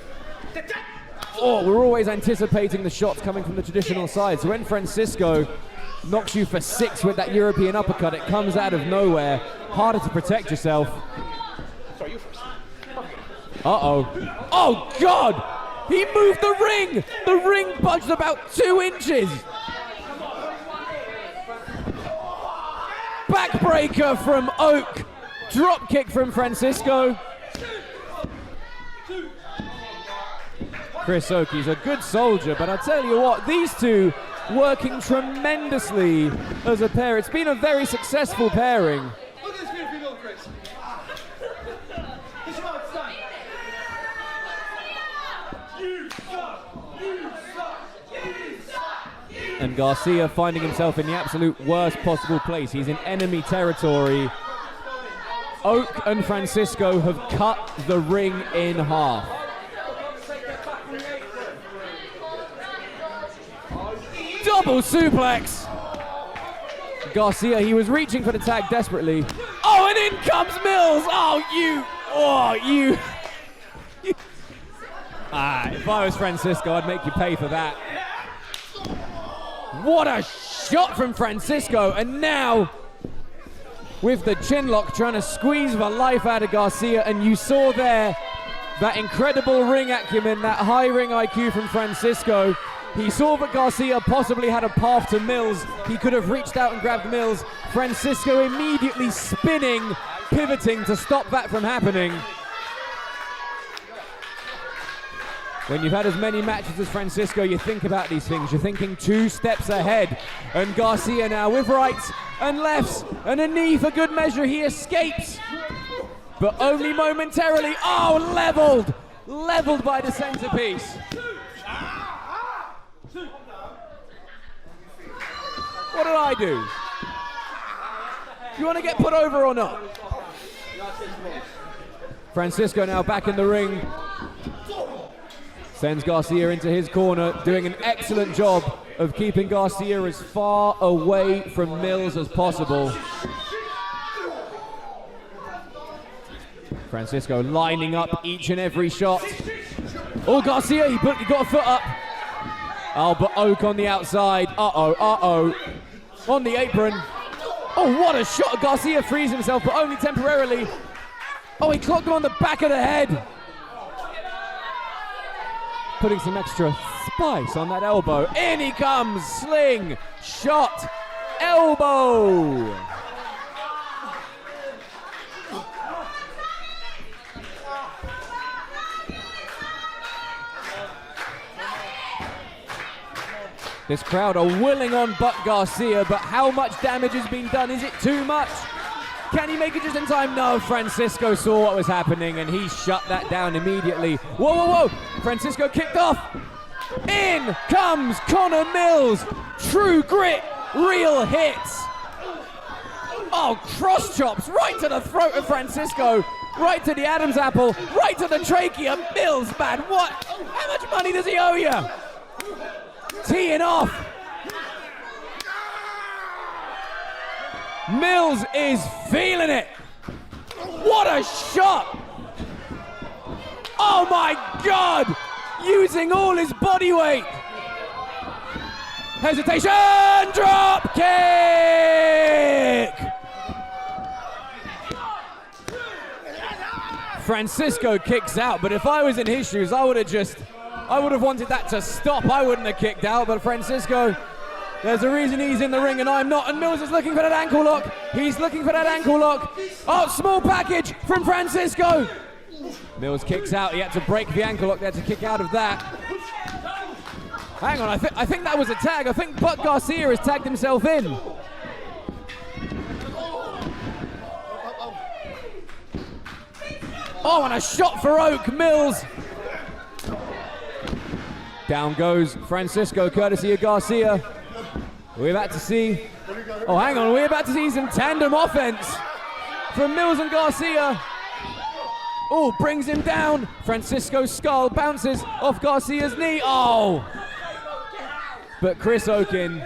anticipating the shots coming from the traditional side. So when Francisco knocks you for 6 with that European uppercut, it comes out of nowhere. Harder to protect yourself. Uh-oh. Oh, God! He moved the ring! The ring budged about 2 inches! Backbreaker from Oak. Drop kick from Francisco. Chris Oak, he's a good soldier, but I tell you what, these two working tremendously as a pair. It's been a very successful pairing. Look at this beautiful goal, Kris. This is how it's done. You suck! You suck! You suck! And Garcia finding himself in the absolute worst possible place. He's in enemy territory. Oak and Francisco have cut the ring in half. Double suplex. Garcia, he was reaching for the tag desperately. Oh, and in comes Mills. If I was Francisco, I'd make you pay for that. What a shot from Francisco. And now, with the chin lock, trying to squeeze the life out of Garcia. And you saw there that incredible ring acumen, that high ring IQ from Francisco. He saw that Garcia possibly had a path to Mills. He could have reached out and grabbed Mills. Francisco immediately spinning, pivoting to stop that from happening. When you've had as many matches as Francisco, you think about these things. You're thinking 2 steps ahead. And Garcia now with rights and lefts and a knee for good measure. He escapes, but only momentarily. Oh, leveled! Leveled by the centerpiece. What did I do? You want to get put over or not? Francisco now back in the ring. Sends Garcia into his corner, doing an excellent job of keeping Garcia as far away from Mills as possible. Francisco lining up each and every shot. Oh, Garcia, he got a foot up. Oh, but Oak on the outside. Uh-oh. On the apron. Oh, what a shot. Garcia frees himself, but only temporarily. Oh, he clocked him on the back of the head. Putting some extra spice on that elbow. In he comes. Sling. Shot. Elbow. This crowd are willing on Buck Garcia, but how much damage has been done? Is it too much? Can he make it just in time? No, Francisco saw what was happening and he shut that down immediately. Whoa. Francisco kicked off. In comes Connor Mills. True grit, real hits. Oh, cross chops right to the throat of Francisco. Right to the Adam's apple. Right to the trachea. Mills, man, what? How much money does he owe you? Teeing off. Mills is feeling it. What a shot! Oh my God! Using all his body weight. Hesitation, drop kick! Francisco kicks out, but if I was in his shoes, I would have wanted that to stop. I wouldn't have kicked out, but Francisco, there's a reason he's in the ring and I'm not, and Mills is looking for that ankle lock. He's looking for that ankle lock. Oh, small package from Francisco. Mills kicks out. He had to break the ankle lock there to kick out of that. Hang on, I think that was a tag. I think Buck Garcia has tagged himself in. Oh, and a shot for Oak. Mills. Down goes Francisco, courtesy of Garcia. We're about to see... Oh, hang on. We're about to see some tandem offense from Mills and Garcia. Oh, brings him down. Francisco's skull bounces off Garcia's knee. Oh! But Kris Oaken.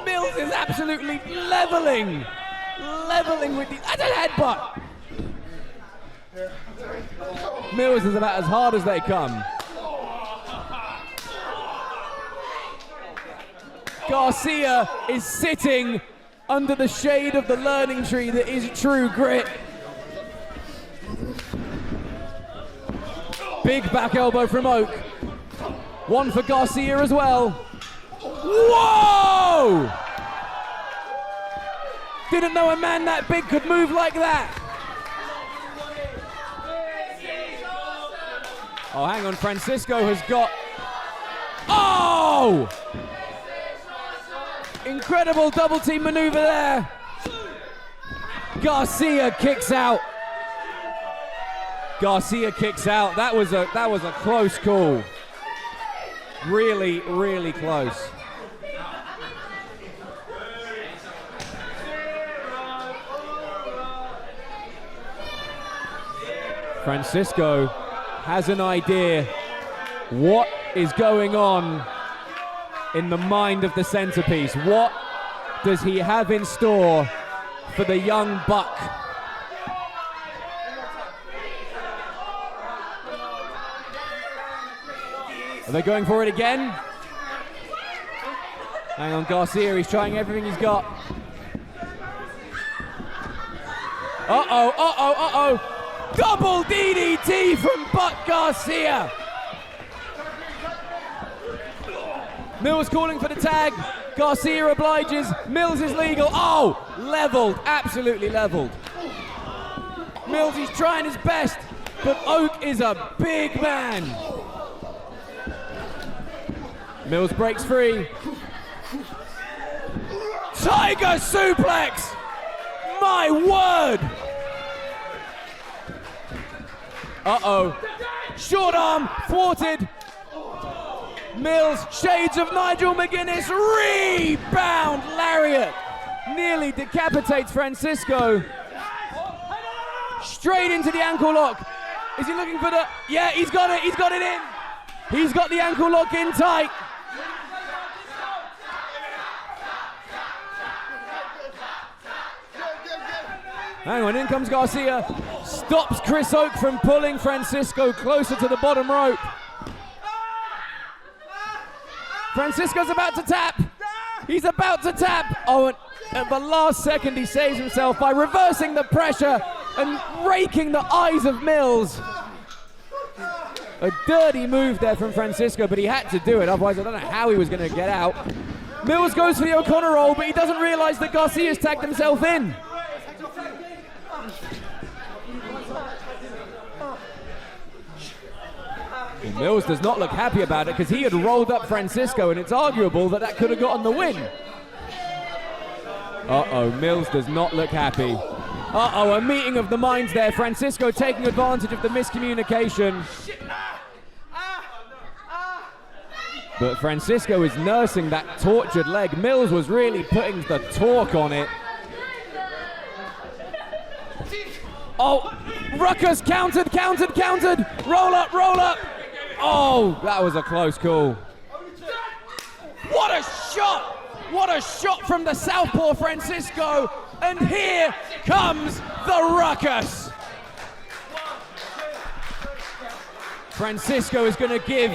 Mills is absolutely leveling with the... That's a headbutt! Mills is about as hard as they come. Garcia is sitting under the shade of the learning tree that is True Grit. Big back elbow from Oak. One for Garcia as well. Whoa! Didn't know a man that big could move like that. Oh, hang on. Francisco has got... Oh! Incredible double team maneuver there. Garcia kicks out. Garcia kicks out. That was a close call. Really, really close. Francisco has an idea what is going on in the mind of the centerpiece. What does he have in store for the young buck? Are they going for it again? Hang on, Garcia, he's trying everything he's got. Uh-oh, uh-oh, uh-oh. Double DDT from Buck Garcia. Mills calling for the tag. Garcia obliges. Mills is legal. Oh, leveled, absolutely leveled. Mills, he's trying his best, but Oak is a big man. Mills breaks free. Tiger suplex! My word! Uh-oh. Short arm thwarted. Mills, shades of Nigel McGuinness, rebound lariat. Nearly decapitates Francisco. Straight into the ankle lock. Is he looking for the... Yeah, he's got it in. He's got the ankle lock in tight. Hang on, in comes Garcia. Stops Kris Oak from pulling Francisco closer to the bottom rope. Francisco's about to tap. He's about to tap. Oh, and at the last second he saves himself by reversing the pressure and raking the eyes of Mills. A dirty move there from Francisco, but he had to do it. Otherwise, I don't know how he was going to get out. Mills goes for the O'Connor roll, but he doesn't realize that Garcia's tagged himself in. Well, Mills does not look happy about it because he had rolled up Francisco, and it's arguable that that could have gotten the win. Uh-oh, Mills does not look happy. Uh-oh, a meeting of the minds there. Francisco taking advantage of the miscommunication. But Francisco is nursing that tortured leg. Mills was really putting the torque on it. Oh, Ruckus countered. Roll up. Oh, that was a close call. What a shot! What a shot from the southpaw Francisco. And here comes the ruckus. Francisco is going to give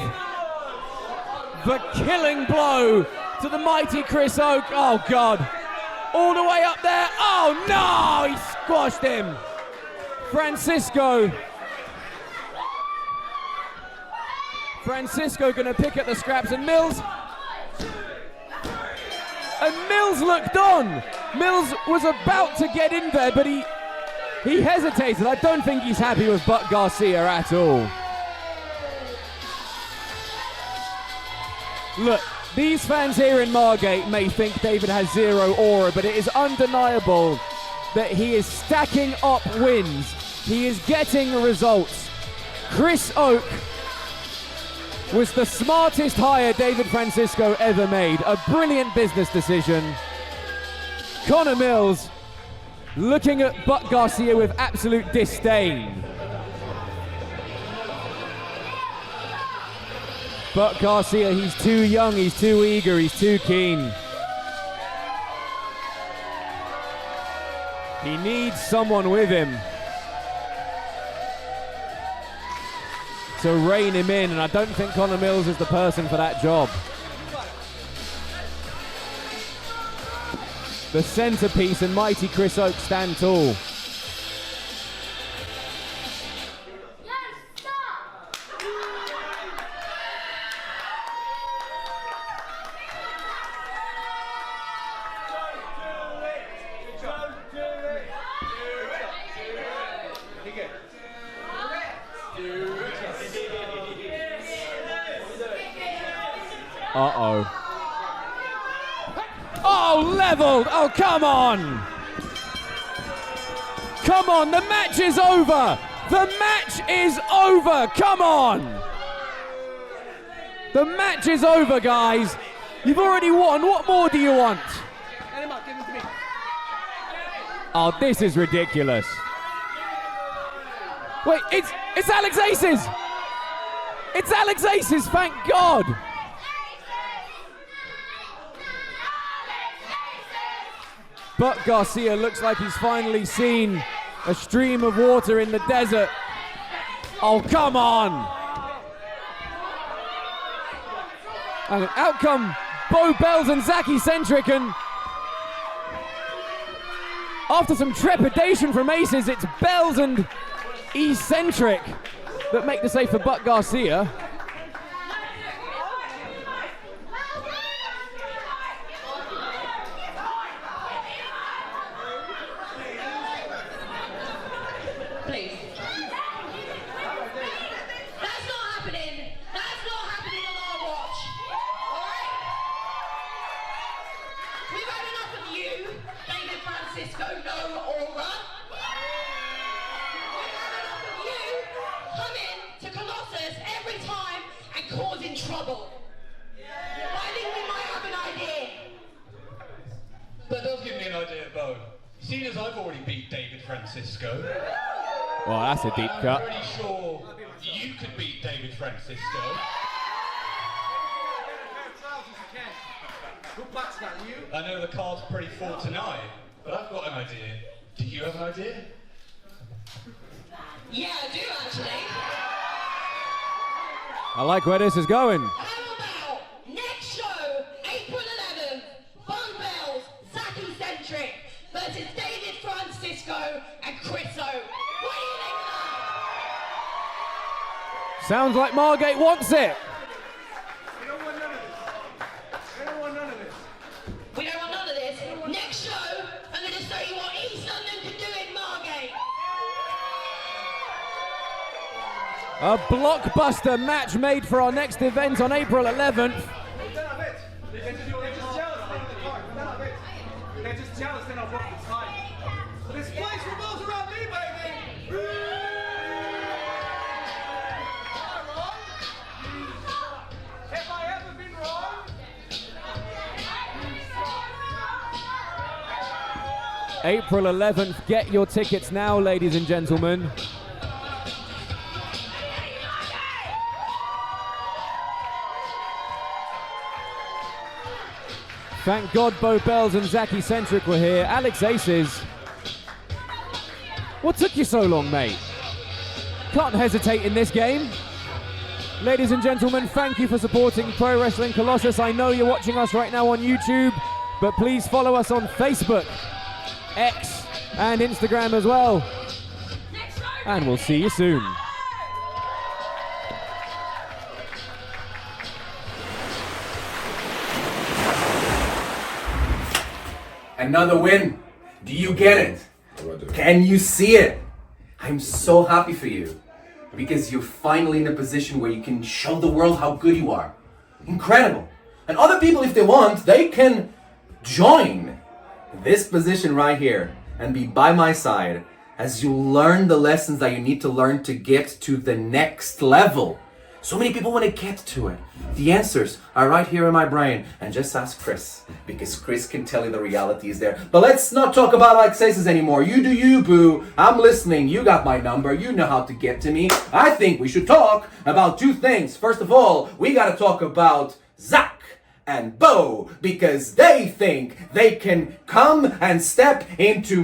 the killing blow to the mighty Kris Oak. Oh, God. All the way up there. Oh, no! He squashed him. Francisco going to pick at the scraps, and Mills looked on. Mills was about to get in there, but he hesitated. I don't think he's happy with Buck Garcia at all. Look, these fans here in Margate may think David has zero aura, but it is undeniable that he is stacking up wins. He is getting results. Kris Oak was the smartest hire David Francisco ever made. A brilliant business decision. Connor Mills looking at Buck Garcia with absolute disdain. Buck Garcia, he's too young, he's too eager, he's too keen. He needs someone with him to rein him in, and I don't think Connor Mills is the person for that job. The centerpiece and mighty Kris Oak stand tall. Uh-oh. Oh, leveled! Oh, come on! Come on, the match is over! The match is over! Come on! The match is over, guys! You've already won, what more do you want? Oh, this is ridiculous. Wait, it's Alex Aces! It's Alex Aces, thank God! Buck Garcia looks like he's finally seen a stream of water in the desert. Oh, come on! And out come Bo Bells and Zach Eccentric, and after some trepidation from Aces, it's Bells and Eccentric that make the save for Buck Garcia. Seeing as I've already beat David Francisco. Well, that's a deep cut. I'm pretty sure you could beat David Francisco. I know the card's pretty full tonight, but I've got an idea. Do you have an idea? Yeah, I do actually. I like where this is going. How about next show, April 11th, Fun Bells, Zach Eccentric versus David Francisco and Kris Oak. What do you think of that? Sounds like Margate wants it. We don't want none of this. Next show, I'm going to show you what East London can do in Margate. A blockbuster match made for our next event on April 11th. This place revolves around me, baby! Have I ever been wrong? April 11th, get your tickets now, ladies and gentlemen. Thank God Bo Bells and Zaki Centric were here. Alex Aces. What took you so long, mate? Can't hesitate in this game. Ladies and gentlemen, thank you for supporting Pro Wrestling Colossus. I know you're watching us right now on YouTube, but please follow us on Facebook, X, and Instagram as well. And we'll see you soon. Another win. Do you get it? Can you see it? I'm so happy for you. Because you're finally in a position where you can show the world how good you are. Incredible. And other people, if they want, they can join this position right here and be by my side as you learn the lessons that you need to learn to get to the next level. So many people want to get to it. The answers are right here in my brain. And just ask Kris, because Kris can tell you the reality is there. But let's not talk about Alexasis anymore. You do you, boo. I'm listening. You got my number. You know how to get to me. I think we should talk about two things. First of all, we got to talk about Zach and Bo, because they think they can come and step into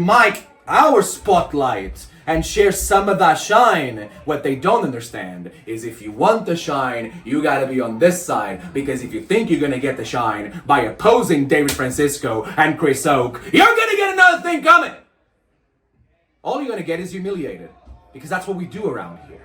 our spotlight and share some of that shine. What they don't understand is if you want the shine, you gotta be on this side, because if you think you're gonna get the shine by opposing David Francisco and Chris Oak, you're gonna get another thing coming. All you're gonna get is humiliated, because that's what we do around here.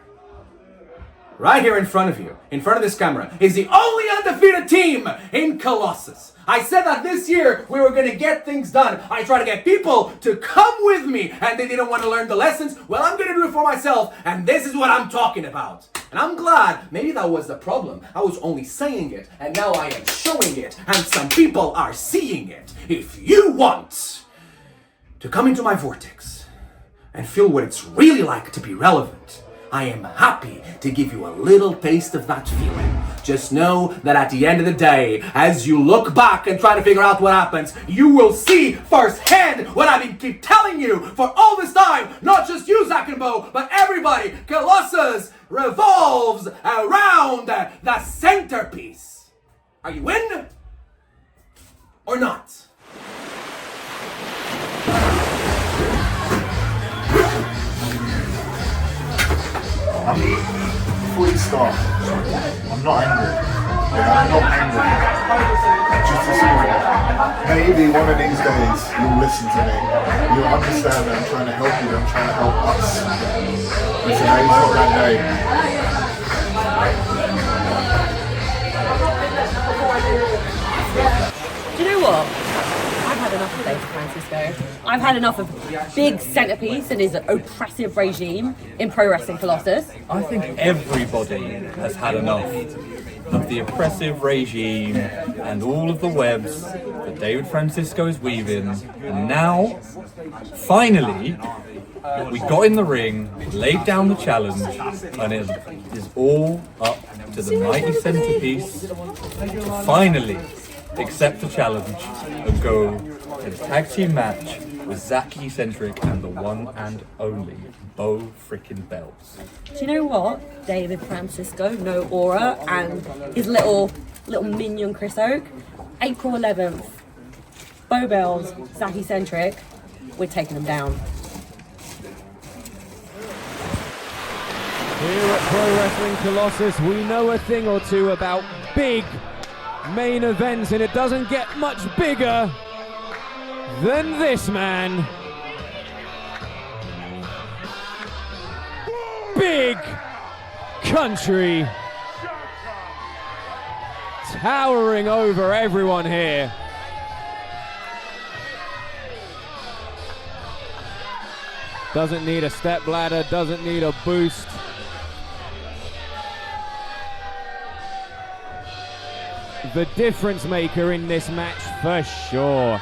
Right here in front of you, in front of this camera, is the only undefeated team in Colossus. I said that this year we were going to get things done. I try to get people to come with me, and they didn't want to learn the lessons. Well, I'm going to do it for myself, and this is what I'm talking about. And I'm glad, maybe that was the problem. I was only saying it, and now I am showing it, and some people are seeing it. If you want to come into my vortex and feel what it's really like to be relevant, I am happy to give you a little taste of that feeling. Just know that at the end of the day, as you look back and try to figure out what happens, you will see firsthand what I've been keep telling you for all this time. Not just you, Zach and Bo, but everybody. Colossus revolves around the centerpiece. Are you in or not? Before you start, I'm not angry. I'm not angry. Just disappointed. Maybe one of these days you'll listen to me. You'll understand that I'm trying to help you. I'm trying to help us. But today's not that day. Do you know what? I've had enough of David Francisco. I've had enough of big centerpiece and his oppressive regime in Pro Wrestling Colossus. I think everybody has had enough of the oppressive regime and all of the webs that David Francisco is weaving. And now, finally, we got in the ring, laid down the challenge, and it is all up to the mighty centerpiece to finally accept the challenge and go in a tag team match with Zaki Centric and the one and only Bo frickin' Bells. Do you know what? David Francisco, no aura, and his little minion Chris Oak. April 11th, Bo Bells, Zaki Centric, we're taking them down. Here at Pro Wrestling Colossus, we know a thing or two about big main events, and it doesn't get much bigger than this man. Big country, towering over everyone here. Doesn't need a step ladder, doesn't need a boost. The difference maker in this match for sure.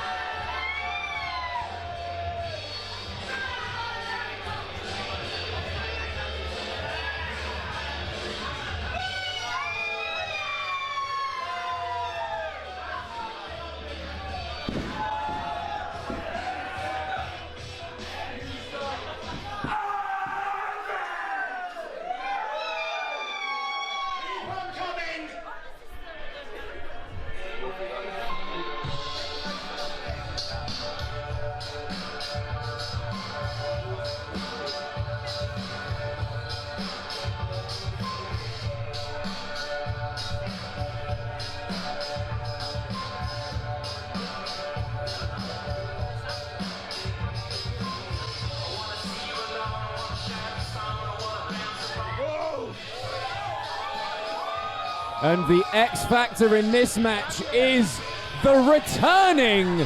And the X factor in this match is the returning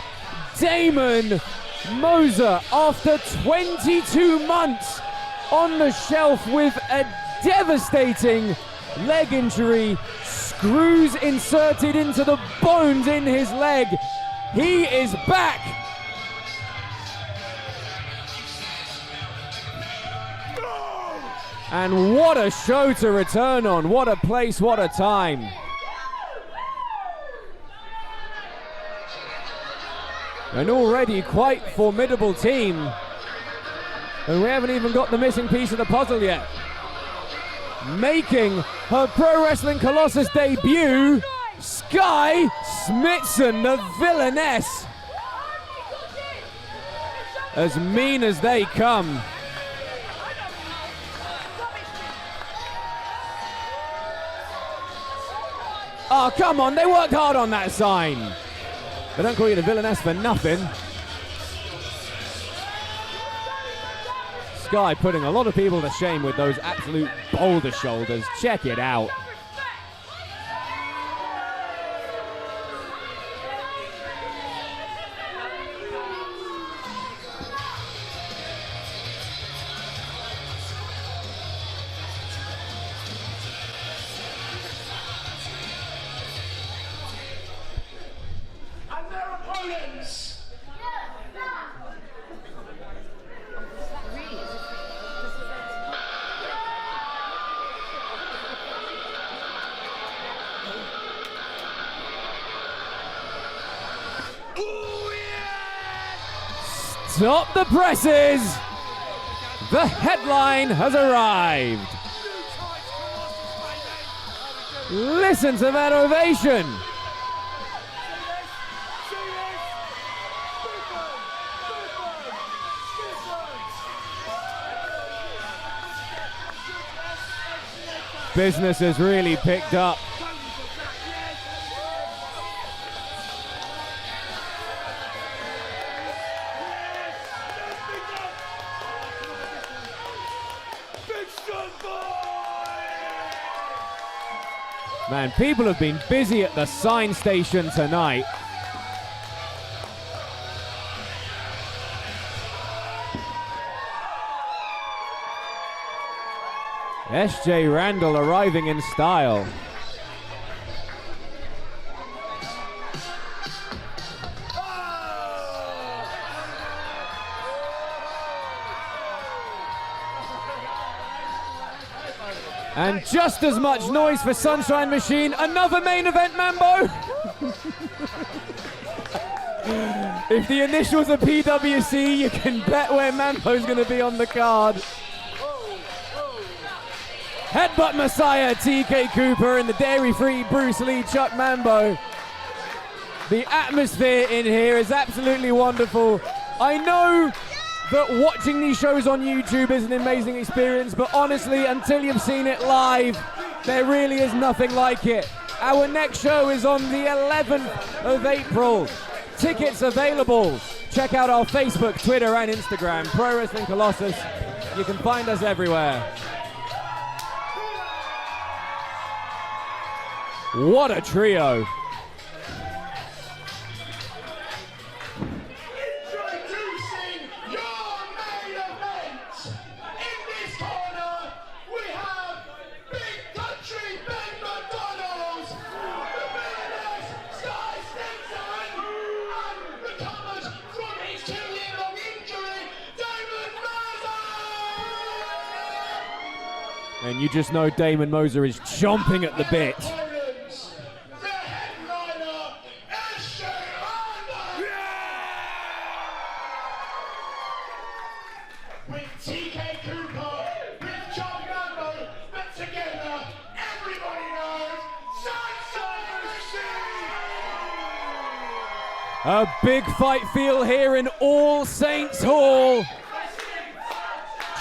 Damon Moser after 22 months on the shelf with a devastating leg injury, screws inserted into the bones in his leg. He is back. And what a show to return on. What a place, what a time. An already quite formidable team. And we haven't even got the missing piece of the puzzle yet. Making her Pro Wrestling Colossus debut, Skye Smitson, the villainess. As mean as they come. Oh, come on, they worked hard on that sign. They don't call you the villainess for nothing. Skye putting a lot of people to shame with those absolute boulder shoulders. Check it out. Stop the presses! The headline has arrived. Listen to that ovation. Business has really picked up. Man, people have been busy at the sign station tonight. SJ Randal arriving in style. And just as much noise for Sunshine Machine, another main event Mambo. If the initials are PWC, you can bet where Mambo's going to be on the card. Headbutt Messiah, TK Cooper, and the dairy-free Bruce Lee, Chuck Mambo. The atmosphere in here is absolutely wonderful. I know that watching these shows on YouTube is an amazing experience, but honestly, until you've seen it live, there really is nothing like it. Our next show is on the 11th of April. Tickets available. Check out our Facebook, Twitter, and Instagram, Pro Wrestling Colossus. You can find us everywhere. What a trio. And you just know Damon Moser is chomping at the bit. With TK Cooper, with John Randal, but together, everybody knows Sunshine Machine! A big fight feel here in All Saints Hall.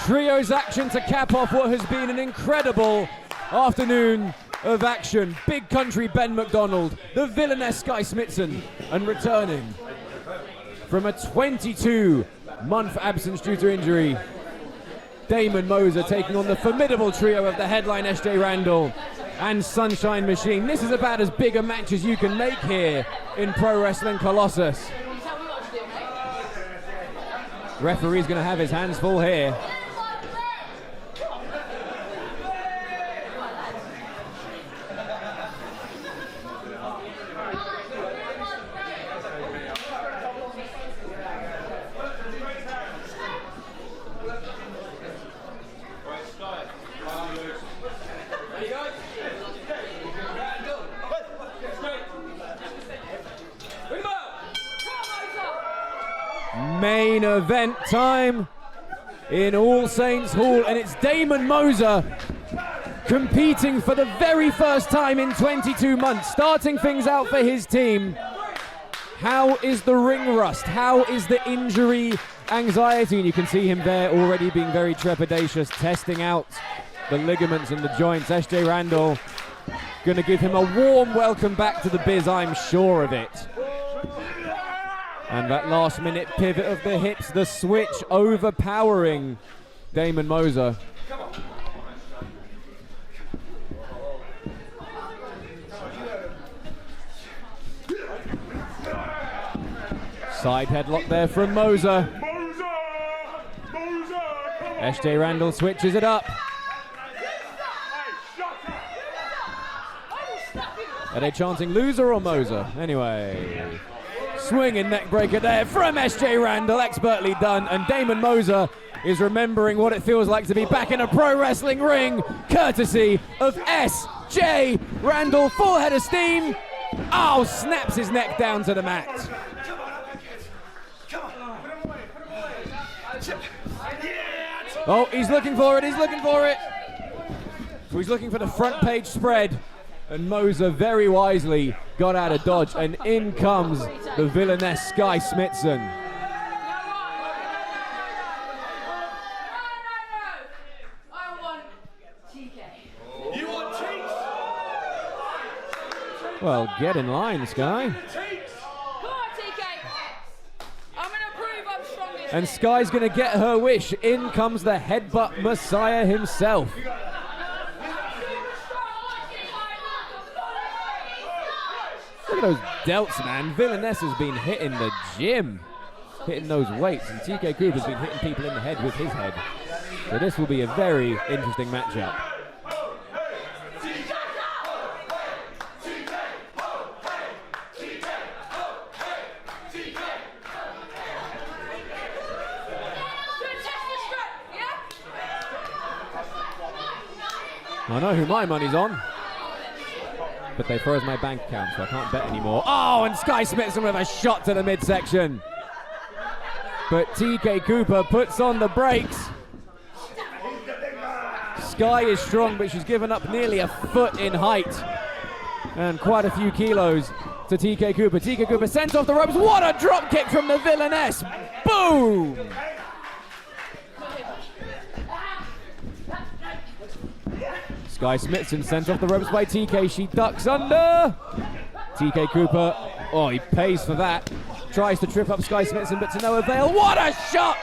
Trios action to cap off what has been an incredible afternoon of action. Big Country Ben MacDonald, the villainess Skye Smitson, and returning from a 22-month absence due to injury, Damon Moser taking on the formidable trio of the headline SJ Randal and Sunshine Machine. This is about as big a match as you can make here in Pro Wrestling Colossus. Referee's going to have his hands full here. Main event time in All Saints Hall, and it's Damon Moser competing for the very first time in 22 months, starting things out for his team. How is the ring rust? How is the injury anxiety? And you can see him there already being very trepidatious, testing out the ligaments and the joints. SJ Randal going to give him a warm welcome back to the biz, I'm sure of it. And that last minute pivot of the hips, the switch overpowering Damon Moser. Side headlock there from Moser. SJ Randal switches it up. Are they chanting loser or Moser? Anyway. Swinging neckbreaker there from SJ Randal, expertly done, and Damon Moser is remembering what it feels like to be back in a pro wrestling ring, courtesy of SJ Randal. Full head of steam. Oh, snaps his neck down to the mat. Oh, he's looking for it, he's looking for it. So he's looking for the front page spread. And Moser very wisely got out of dodge, and in comes the villainess Skye Smitson. I want TK. You want cheeks? Well, get in line, Skye. Come on, TK. I'm going to prove I'm strongest. And Skye's going to get her wish. In comes the headbutt messiah himself. Look at those delts, man. Villainess has been hitting the gym, hitting those weights, and TK Cooper's been hitting people in the head with his head. So this will be a very interesting matchup. I know who my money's on, but they froze my bank account, so I can't bet anymore. Oh, and Skye Smitson with a shot to the midsection. But TK Cooper puts on the brakes. Skye is strong, but she's given up nearly a foot in height and quite a few kilos to TK Cooper. TK Cooper sent off the ropes. What a drop kick from the villainess. Boom! Skye Smitson sent off the ropes by TK. She ducks under. TK Cooper, oh, he pays for that. Tries to trip up Skye Smitson, but to no avail. What a shot!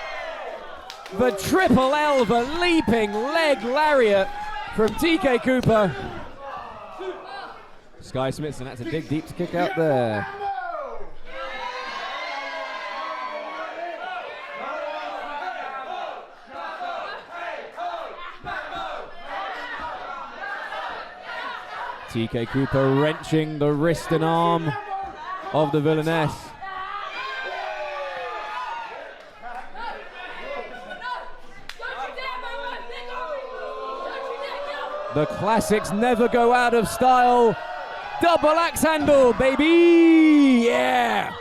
The triple L, the leaping leg lariat from TK Cooper. Skye Smitson had to dig deep to kick out there. TK Cooper wrenching the wrist and arm of the villainess. The classics never go out of style. Double axe handle, baby! Yeah!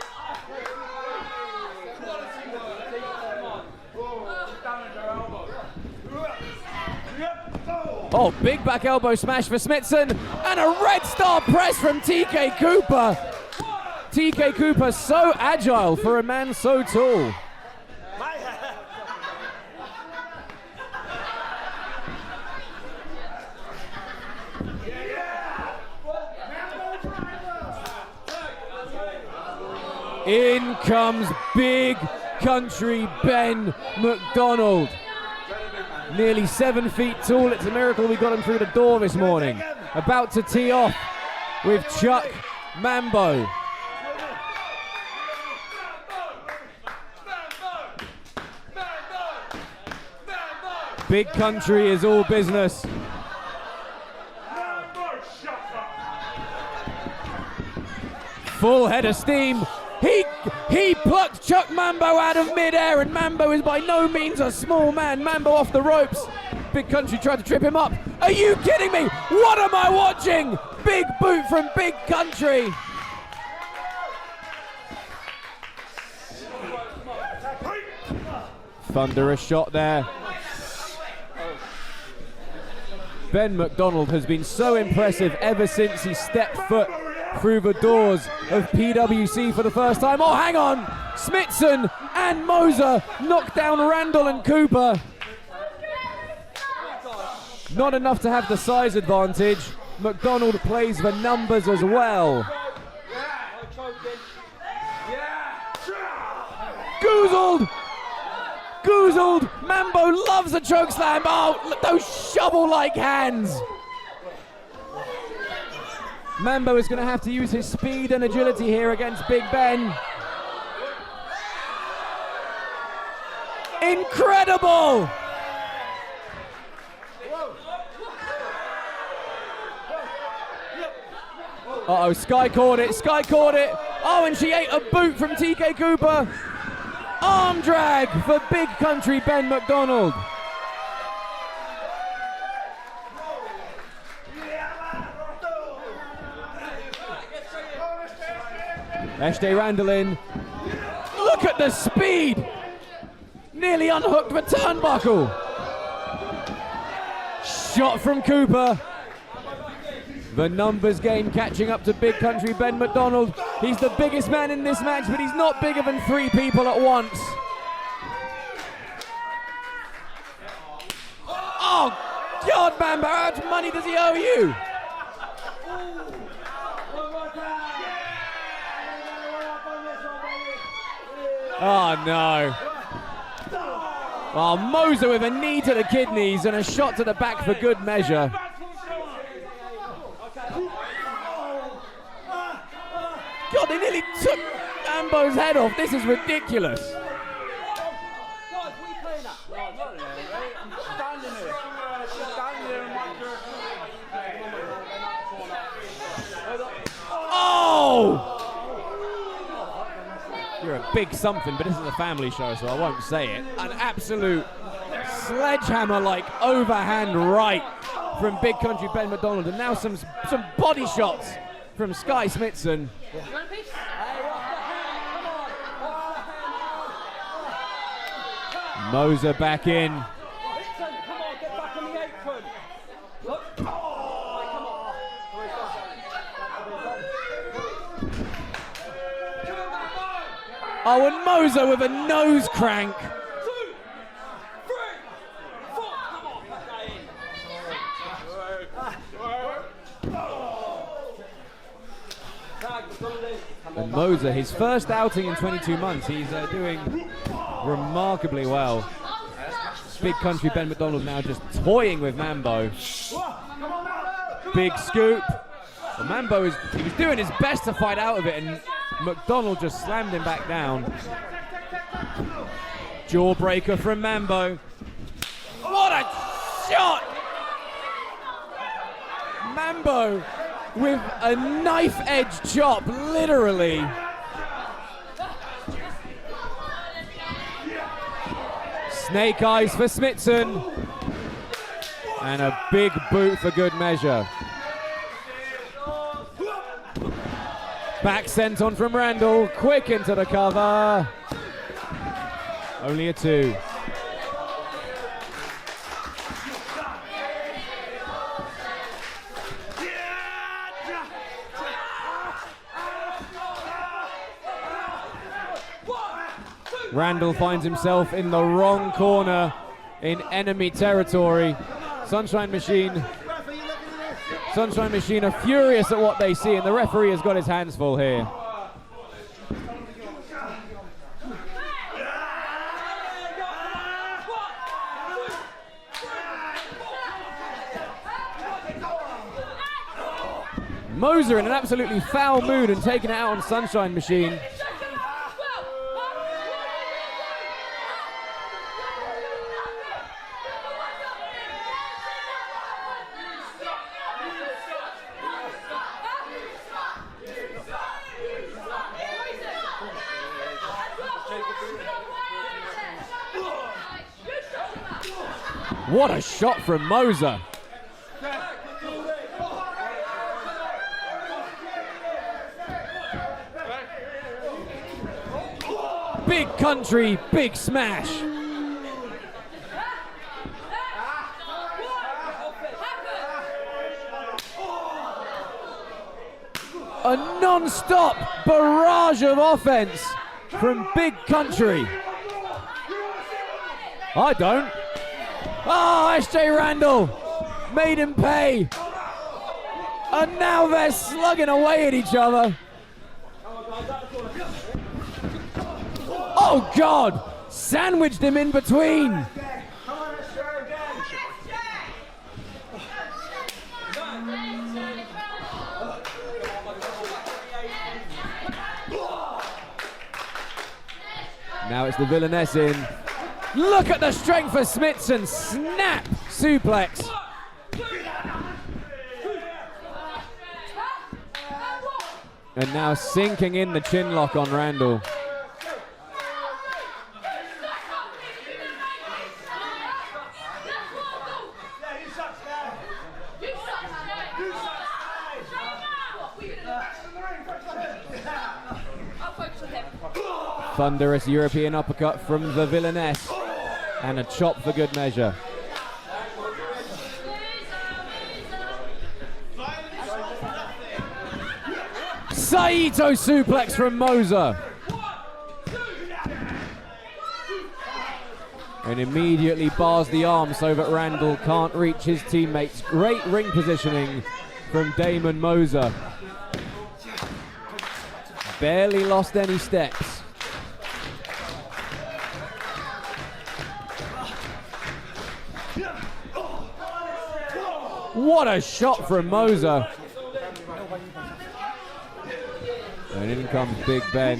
Oh, big back elbow smash for Smitson, and a Red Star press from TK Cooper. TK Cooper so agile for a man so tall. In comes big country Ben MacDonald. Nearly 7 feet tall. It's a miracle we got him through the door this morning. about to tee off with Chuck Mambo. Big Country is all business. Full head of steam. He plucked Chuck Mambo out of midair, and Mambo is by no means a small man. Mambo off the ropes. Big Country tried to trip him up. Are you kidding me? What am I watching? Big boot from Big Country. Thunderous shot there. Ben MacDonald has been so impressive ever since he stepped foot through the doors of PWC for the first time. Oh, hang on! Smitson and Moser knocked down Randal and Cooper. Not enough to have the size advantage. MacDonald plays the numbers as well. Goozled! Goozled! Mambo loves a chokeslam. Oh, those shovel-like hands. Mambo is going to have to use his speed and agility here against Big Ben. Incredible! Uh-oh, Skye caught it, Skye caught it. Oh, and she ate a boot from TK Cooper. Arm drag for Big Country Ben MacDonald. Eshte Randal in. Look at the speed! Nearly unhooked the turnbuckle. Shot from Cooper. The numbers game catching up to Big Country Ben MacDonald. He's the biggest man in this match, but he's not bigger than 3 people at once. Oh, God, Mambo, how much money does he owe you? Oh, no. Oh, Moser with a knee to the kidneys and a shot to the back for good measure. God, they nearly took Mambo's head off. This is ridiculous. Oh! You're a big something, but this is a family show, so I won't say it. An absolute sledgehammer-like overhand right from Big Country Ben MacDonald, and now some body shots from Skye Smitson. Moser back in. Oh, and Moser with a nose crank. And Moser, his first outing in 22 months, he's doing remarkably well. Big Country Ben MacDonald now just toying with Mambo. Big scoop. Well, Mambo he was doing his best to fight out of it, and MacDonald just slammed him back down. Jawbreaker from Mambo. What a shot! Mambo with a knife edge chop, literally. Snake eyes for Smitson. And a big boot for good measure. Back senton from Randal, quick into the cover. Only a 2. Randal finds himself in the wrong corner in enemy territory. Sunshine Machine are furious at what they see, and the referee has got his hands full here. Moser in an absolutely foul mood and taking it out on Sunshine Machine. What a shot from Moser. Big country, big smash. A non-stop barrage of offense from Big Country. I don't. Oh, SJ Randal made him pay. And now they're slugging away at each other. Oh God, sandwiched him in between. Now it's the Villainess in. Look at the strength for Smitson. Snap suplex. And now sinking in the chin lock on Randal. Thunderous European uppercut from the Villainess. And a chop for good measure. Saito suplex from Moser. And immediately bars the arm so that Randal can't reach his teammates. Great ring positioning from Damon Moser. Barely lost any steps. What a shot from Moser. And in comes Big Ben.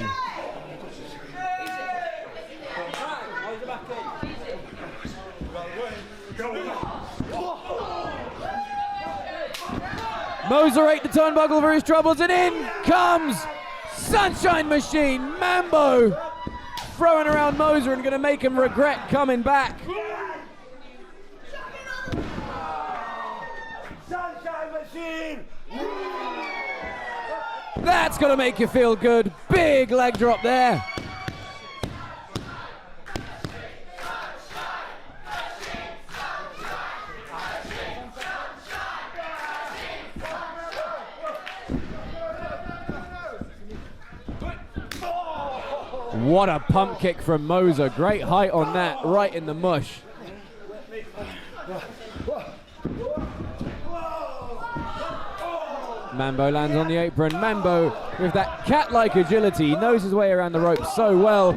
Moser ate the turnbuckle for his troubles, and in comes Sunshine Machine. Mambo throwing around Moser and going to make him regret coming back. That's going to make you feel good. Big leg drop there. What a pump kick from Moser. Great height on that, right in the mush. Mambo lands on the apron. Mambo with that cat-like agility. He knows his way around the rope so well.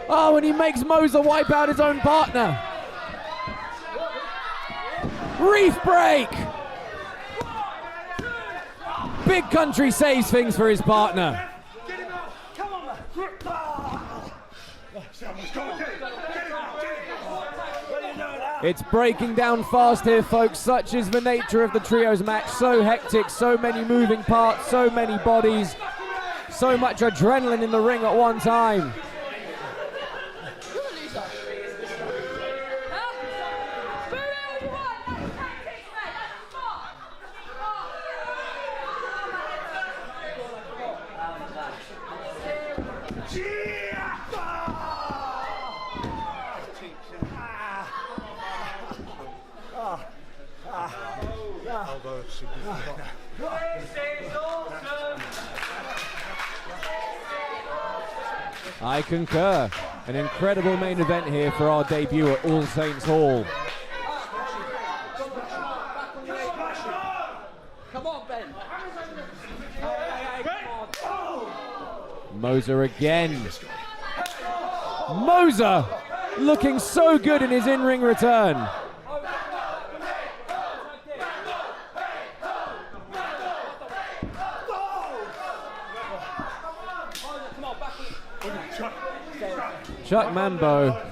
Oh, and he makes Moser wipe out his own partner. Reef break. Big Country saves things for his partner. It's breaking down fast here, folks. Such is the nature of the trios match. So hectic, so many moving parts, so many bodies, so much adrenaline in the ring at one time. I concur. An incredible main event here for our debut at All Saints Hall. Come on, Ben. Moser again. Moser looking so good in his in-ring return. Chuck Mambo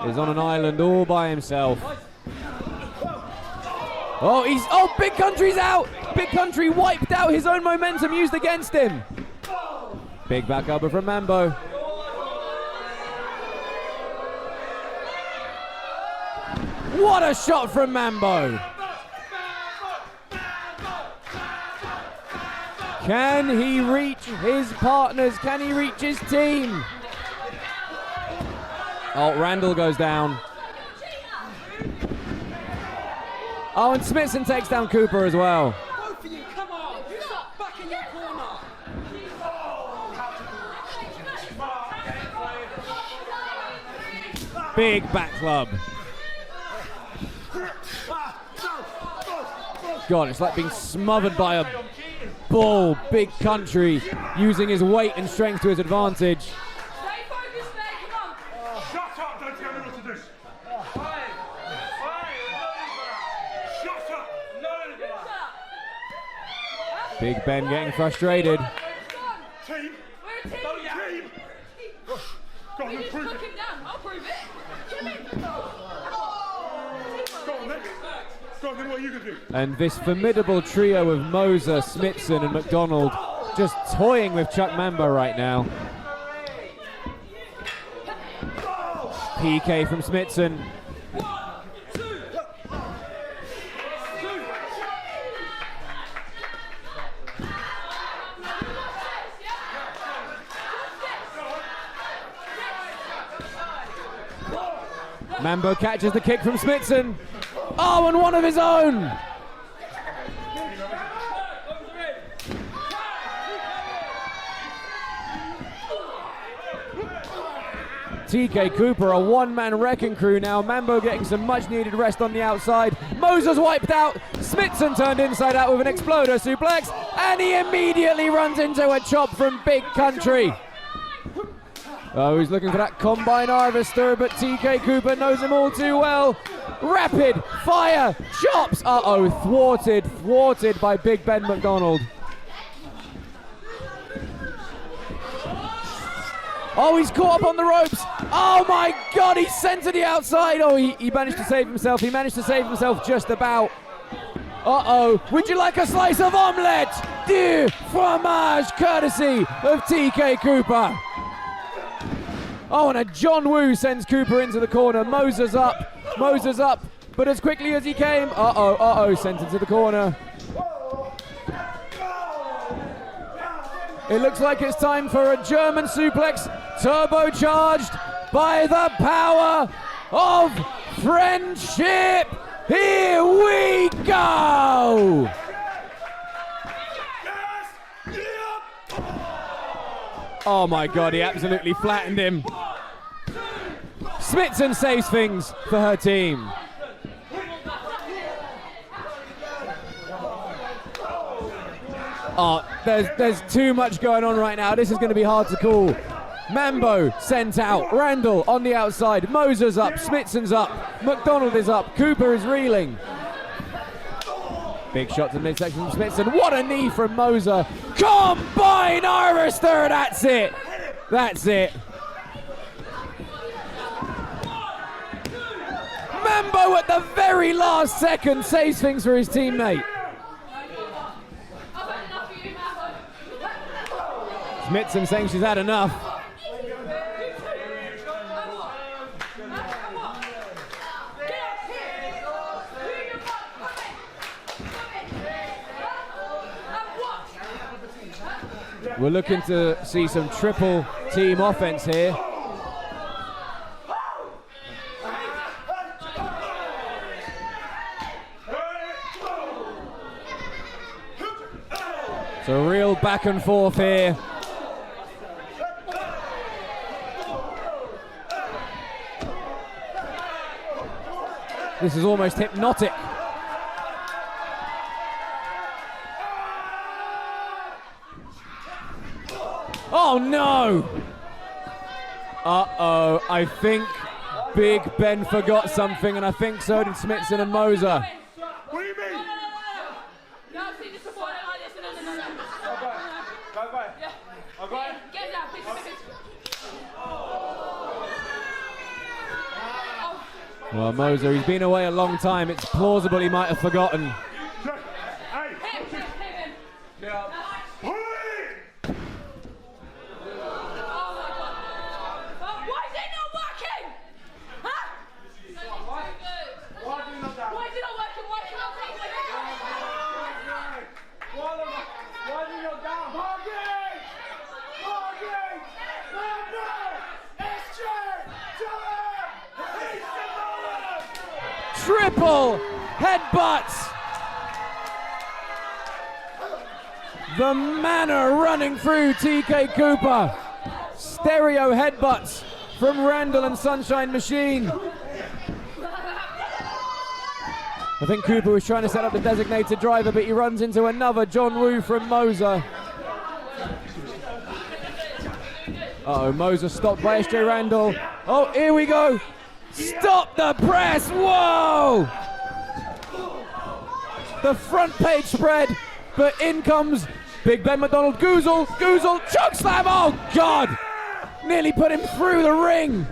is on an island all by himself. Oh, Big Country's out! Big Country wiped out his own momentum used against him. Big back elbow from Mambo. What a shot from Mambo! Can he reach his partners? Can he reach his team? Oh, Randal goes down. Oh, and Smitson takes down Cooper as well. Both of you, come on! Stop back in your corner! Big back club. God, it's like being smothered by a bull. Big Country using his weight and strength to his advantage. Stay focused, mate, come on. Shut up, don't tell me what to do. Shut up, no. Big Ben getting frustrated. Team. We're a team. Team. Go on, then prove it. Him down. I'll prove it. Go on, then. Go on, then what are you going to do? And this formidable trio of Moser, Smitson and MacDonald just toying with Chuck Mambo right now. PK from Smitson. Mambo catches the kick from Smitson. Oh, and one of his own. TK Cooper, a one-man wrecking crew now. Mambo getting some much-needed rest on the outside. Moser's wiped out. Smitson turned inside out with an exploder suplex, and he immediately runs into a chop from Big Country. Oh, he's looking for that combine harvester, but TK Cooper knows him all too well. Rapid fire chops. Uh-oh, thwarted by Big Ben MacDonald. Oh, he's caught up on the ropes. Oh my God, he's sent to the outside. Oh, he managed to save himself. He managed to save himself just about. Uh-oh, would you like a slice of omelette? Du fromage, courtesy of TK Cooper. Oh, and a John Woo sends Cooper into the corner. Moser's up, but as quickly as he came. Uh-oh, sent into the corner. It looks like it's time for a German suplex, turbocharged by the power of friendship. Here we go! Oh my God, he absolutely flattened him. Smitson saves things for her team. Oh, there's too much going on right now. This is going to be hard to call. Mambo sent out. Randal on the outside. Moser's up. Smitson's up. MacDonald is up. Cooper is reeling. Big shot to the midsection from Smitson. What a knee from Moser. Combine harvester. That's it. That's it. Mambo at the very last second saves things for his teammate. Smitson saying she's had enough. We're looking to see some triple team offense here. It's a real back and forth here. This is almost hypnotic. Oh no! Uh-oh, I think Big Ben forgot something, and I think so did Smitson and Moser. What do you mean? No, see, this is what I like this. No. Go. Yeah. I'll go. Get down, please. Well, Moser, he's been away a long time. It's plausible he might have forgotten. Triple headbutts. The manner running through TK Cooper. Stereo headbutts from Randal and Sunshine Machine. I think Cooper was trying to set up the designated driver, but he runs into another John Woo from Moser. Uh-oh, Moser stopped by SJ Randal. Oh, here we go. Stop the press! Whoa! The front page spread, but in comes Big Ben MacDonald. Goozle, choke slam! Oh God! Nearly put him through the ring.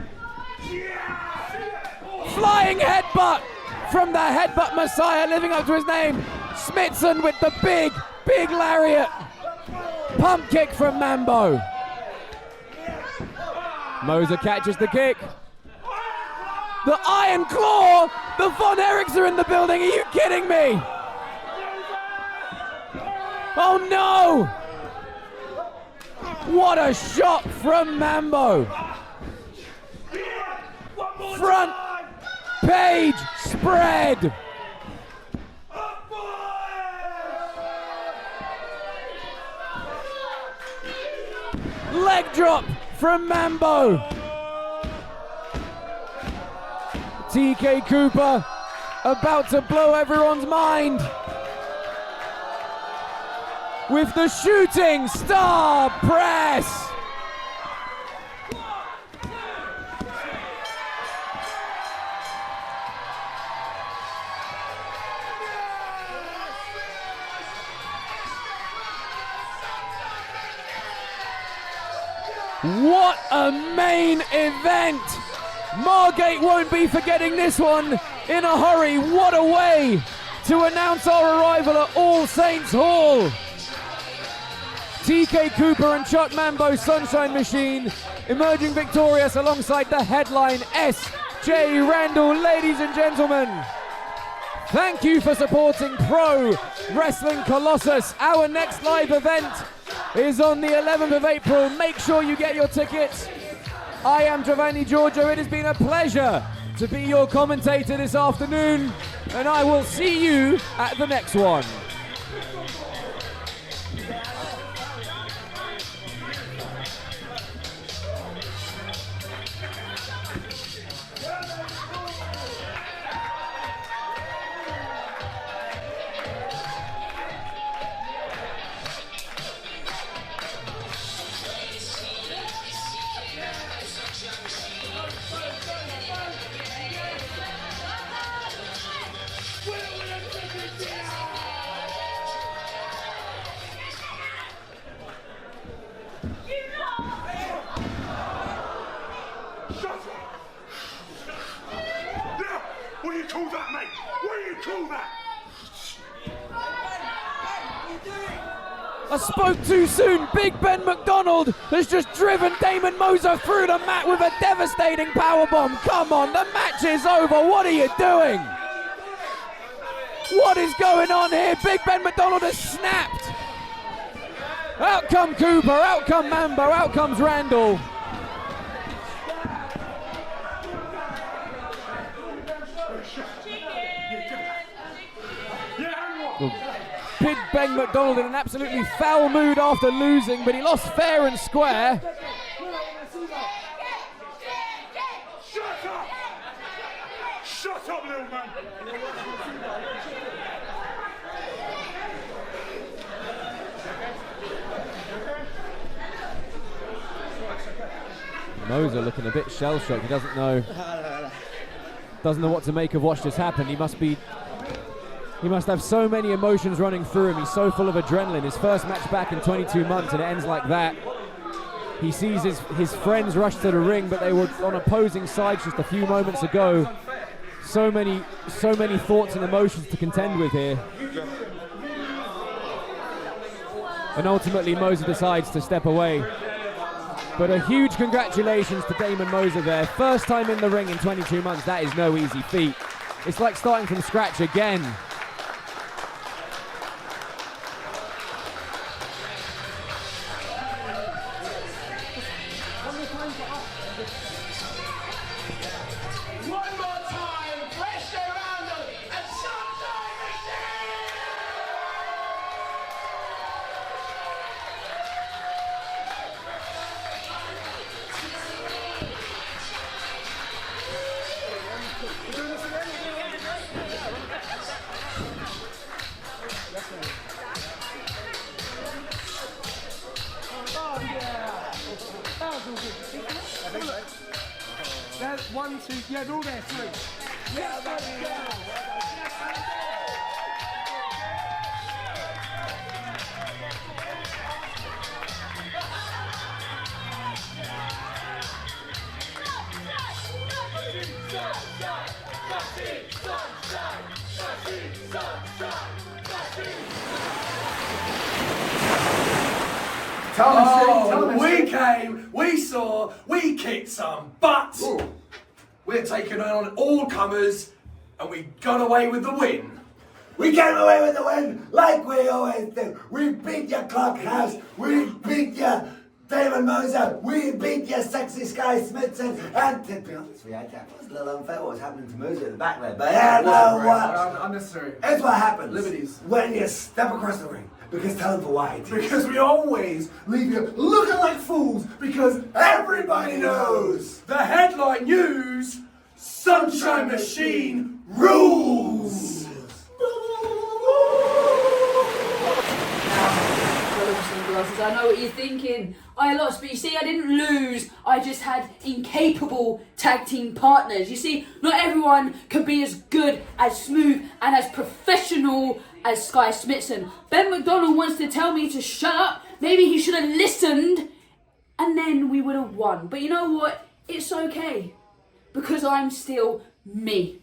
Flying headbutt from the headbutt messiah, living up to his name. Smitson with the big lariat. Pump kick from Mambo. Moser catches the kick. The Iron Claw! The Von Erichs are in the building, are you kidding me? Oh no! What a shot from Mambo! Front page spread! Leg drop from Mambo! TK Cooper about to blow everyone's mind with the shooting star press. What a main event! Margate won't be forgetting this one in a hurry. What a way to announce our arrival at All Saints Hall. TK Cooper and Chuck Mambo Sunshine Machine emerging victorious alongside the headline SJ Randal. Ladies and gentlemen, thank you for supporting Pro Wrestling Colossus. Our next live event is on the 11th of April. Make sure you get your tickets. I am Giovanni Giorgio. It has been a pleasure to be your commentator this afternoon, and I will see you at the next one. I spoke too soon. Big Ben MacDonald has just driven Damon Moser through the mat with a devastating powerbomb. Come on, the match is over. What are you doing? What is going on here? Big Ben MacDonald has snapped. Out come Cooper, out come Mambo, out comes Randal. Big Ben MacDonald in an absolutely foul mood after losing, but he lost fair and square. Shut up, little man! Moser looking a bit shell-shocked. He doesn't know what to make of what's just happened. He must have so many emotions running through him. He's so full of adrenaline. His first match back in 22 months and it ends like that. He sees his friends rush to the ring, but they were on opposing sides just a few moments ago. So many thoughts and emotions to contend with here. And ultimately Moser decides to step away. But a huge congratulations to Damon Moser there. First time in the ring in 22 months. That is no easy feat. It's like starting from scratch again. One more time, pressure Randal and Sunshine Machine! There's 1, 2, yeah, they're all there, 3. Yeah, let's go. We came, we saw, we kicked some butts. We're taking on all comers, and we got away with the win. We came away with the win like we always do. We beat your Clockhouse. We beat your Damon Moser. We beat your sexy Skye Smitson. And to be honest with you, that was a little unfair what was happening to Moser at the back there. But yeah, no, what? Unnecessary. It's what happens. Liberties. When you step across the ring. Because tell them for why. Because we always leave you looking like fools. Because everybody knows the headline news: Sunshine Machine rules. I know what you're thinking. I lost, but you see, I didn't lose. I just had incapable tag team partners. You see, not everyone can be as good, as smooth, and as professional as Skye Smitson. Ben MacDonald wants to tell me to shut up. Maybe he should have listened, and then we would have won. But you know what? It's okay, because I'm still me.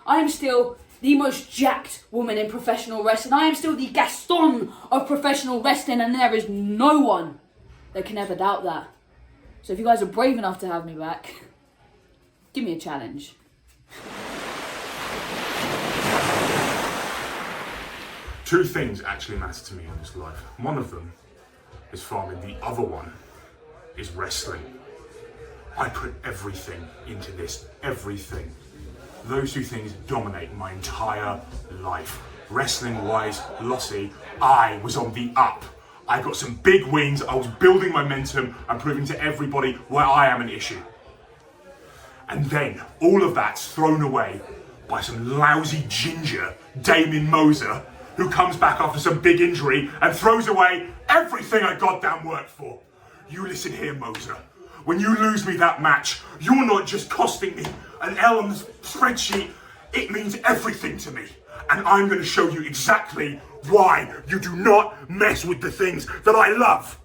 I am still the most jacked woman in professional wrestling. I am still the Gaston of professional wrestling, and there is no one that can ever doubt that. So if you guys are brave enough to have me back, give me a challenge. Two things actually matter to me in this life. One of them is farming, the other one is wrestling. I put everything into this, everything. Those two things dominate my entire life. Wrestling-wise, Lossie, I was on the up. I got some big wins, I was building momentum and proving to everybody why I am an issue. And then, all of that's thrown away by some lousy ginger, Damon Moser, who comes back after some big injury and throws away everything I goddamn worked for. You listen here, Moser. When you lose me that match, you're not just costing me an L on the spreadsheet, it means everything to me. And I'm going to show you exactly why you do not mess with the things that I love.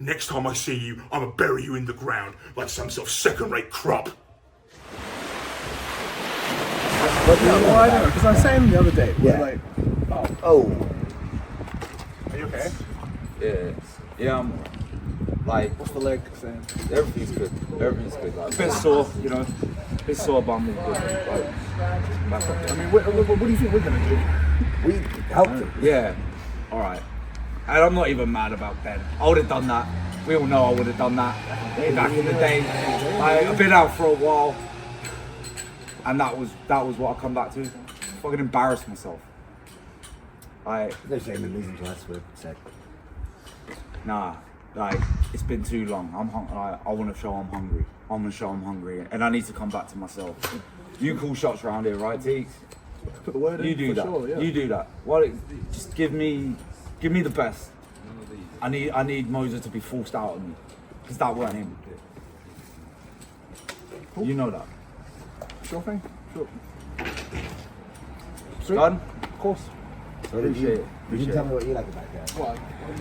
Next time I see you, I'm going to bury you in the ground like some sort of second-rate crop. But no, well, I don't know, because I was saying the other day, we're like, oh. Are you okay? Yeah, I'm like, what's the leg saying? Everything's good. Everything's good. Like, a bit sore, you know. A bit sore bum is good. Like, back up. I mean, what do you think we're gonna do? We helped him. Yeah. All right. And I'm not even mad about Ben. I would have done that. We all know I would have done that back in the day. I've been out for a while, and that was what I come back to. Fucking embarrass myself. No shame in losing to us, we're sick. Nah. Like, it's been too long. I want to show I'm hungry. I want to show I'm hungry, and I need to come back to myself. You call shots around here, right, Teeks? Put the word in. You do that. Sure, yeah. You do that. Why? Just give me the best. I need Moser to be forced out of me, because that weren't him. Cool. You know that. Sure thing. Sure. Done? Of course. So you didn't tell me what you like about that. What?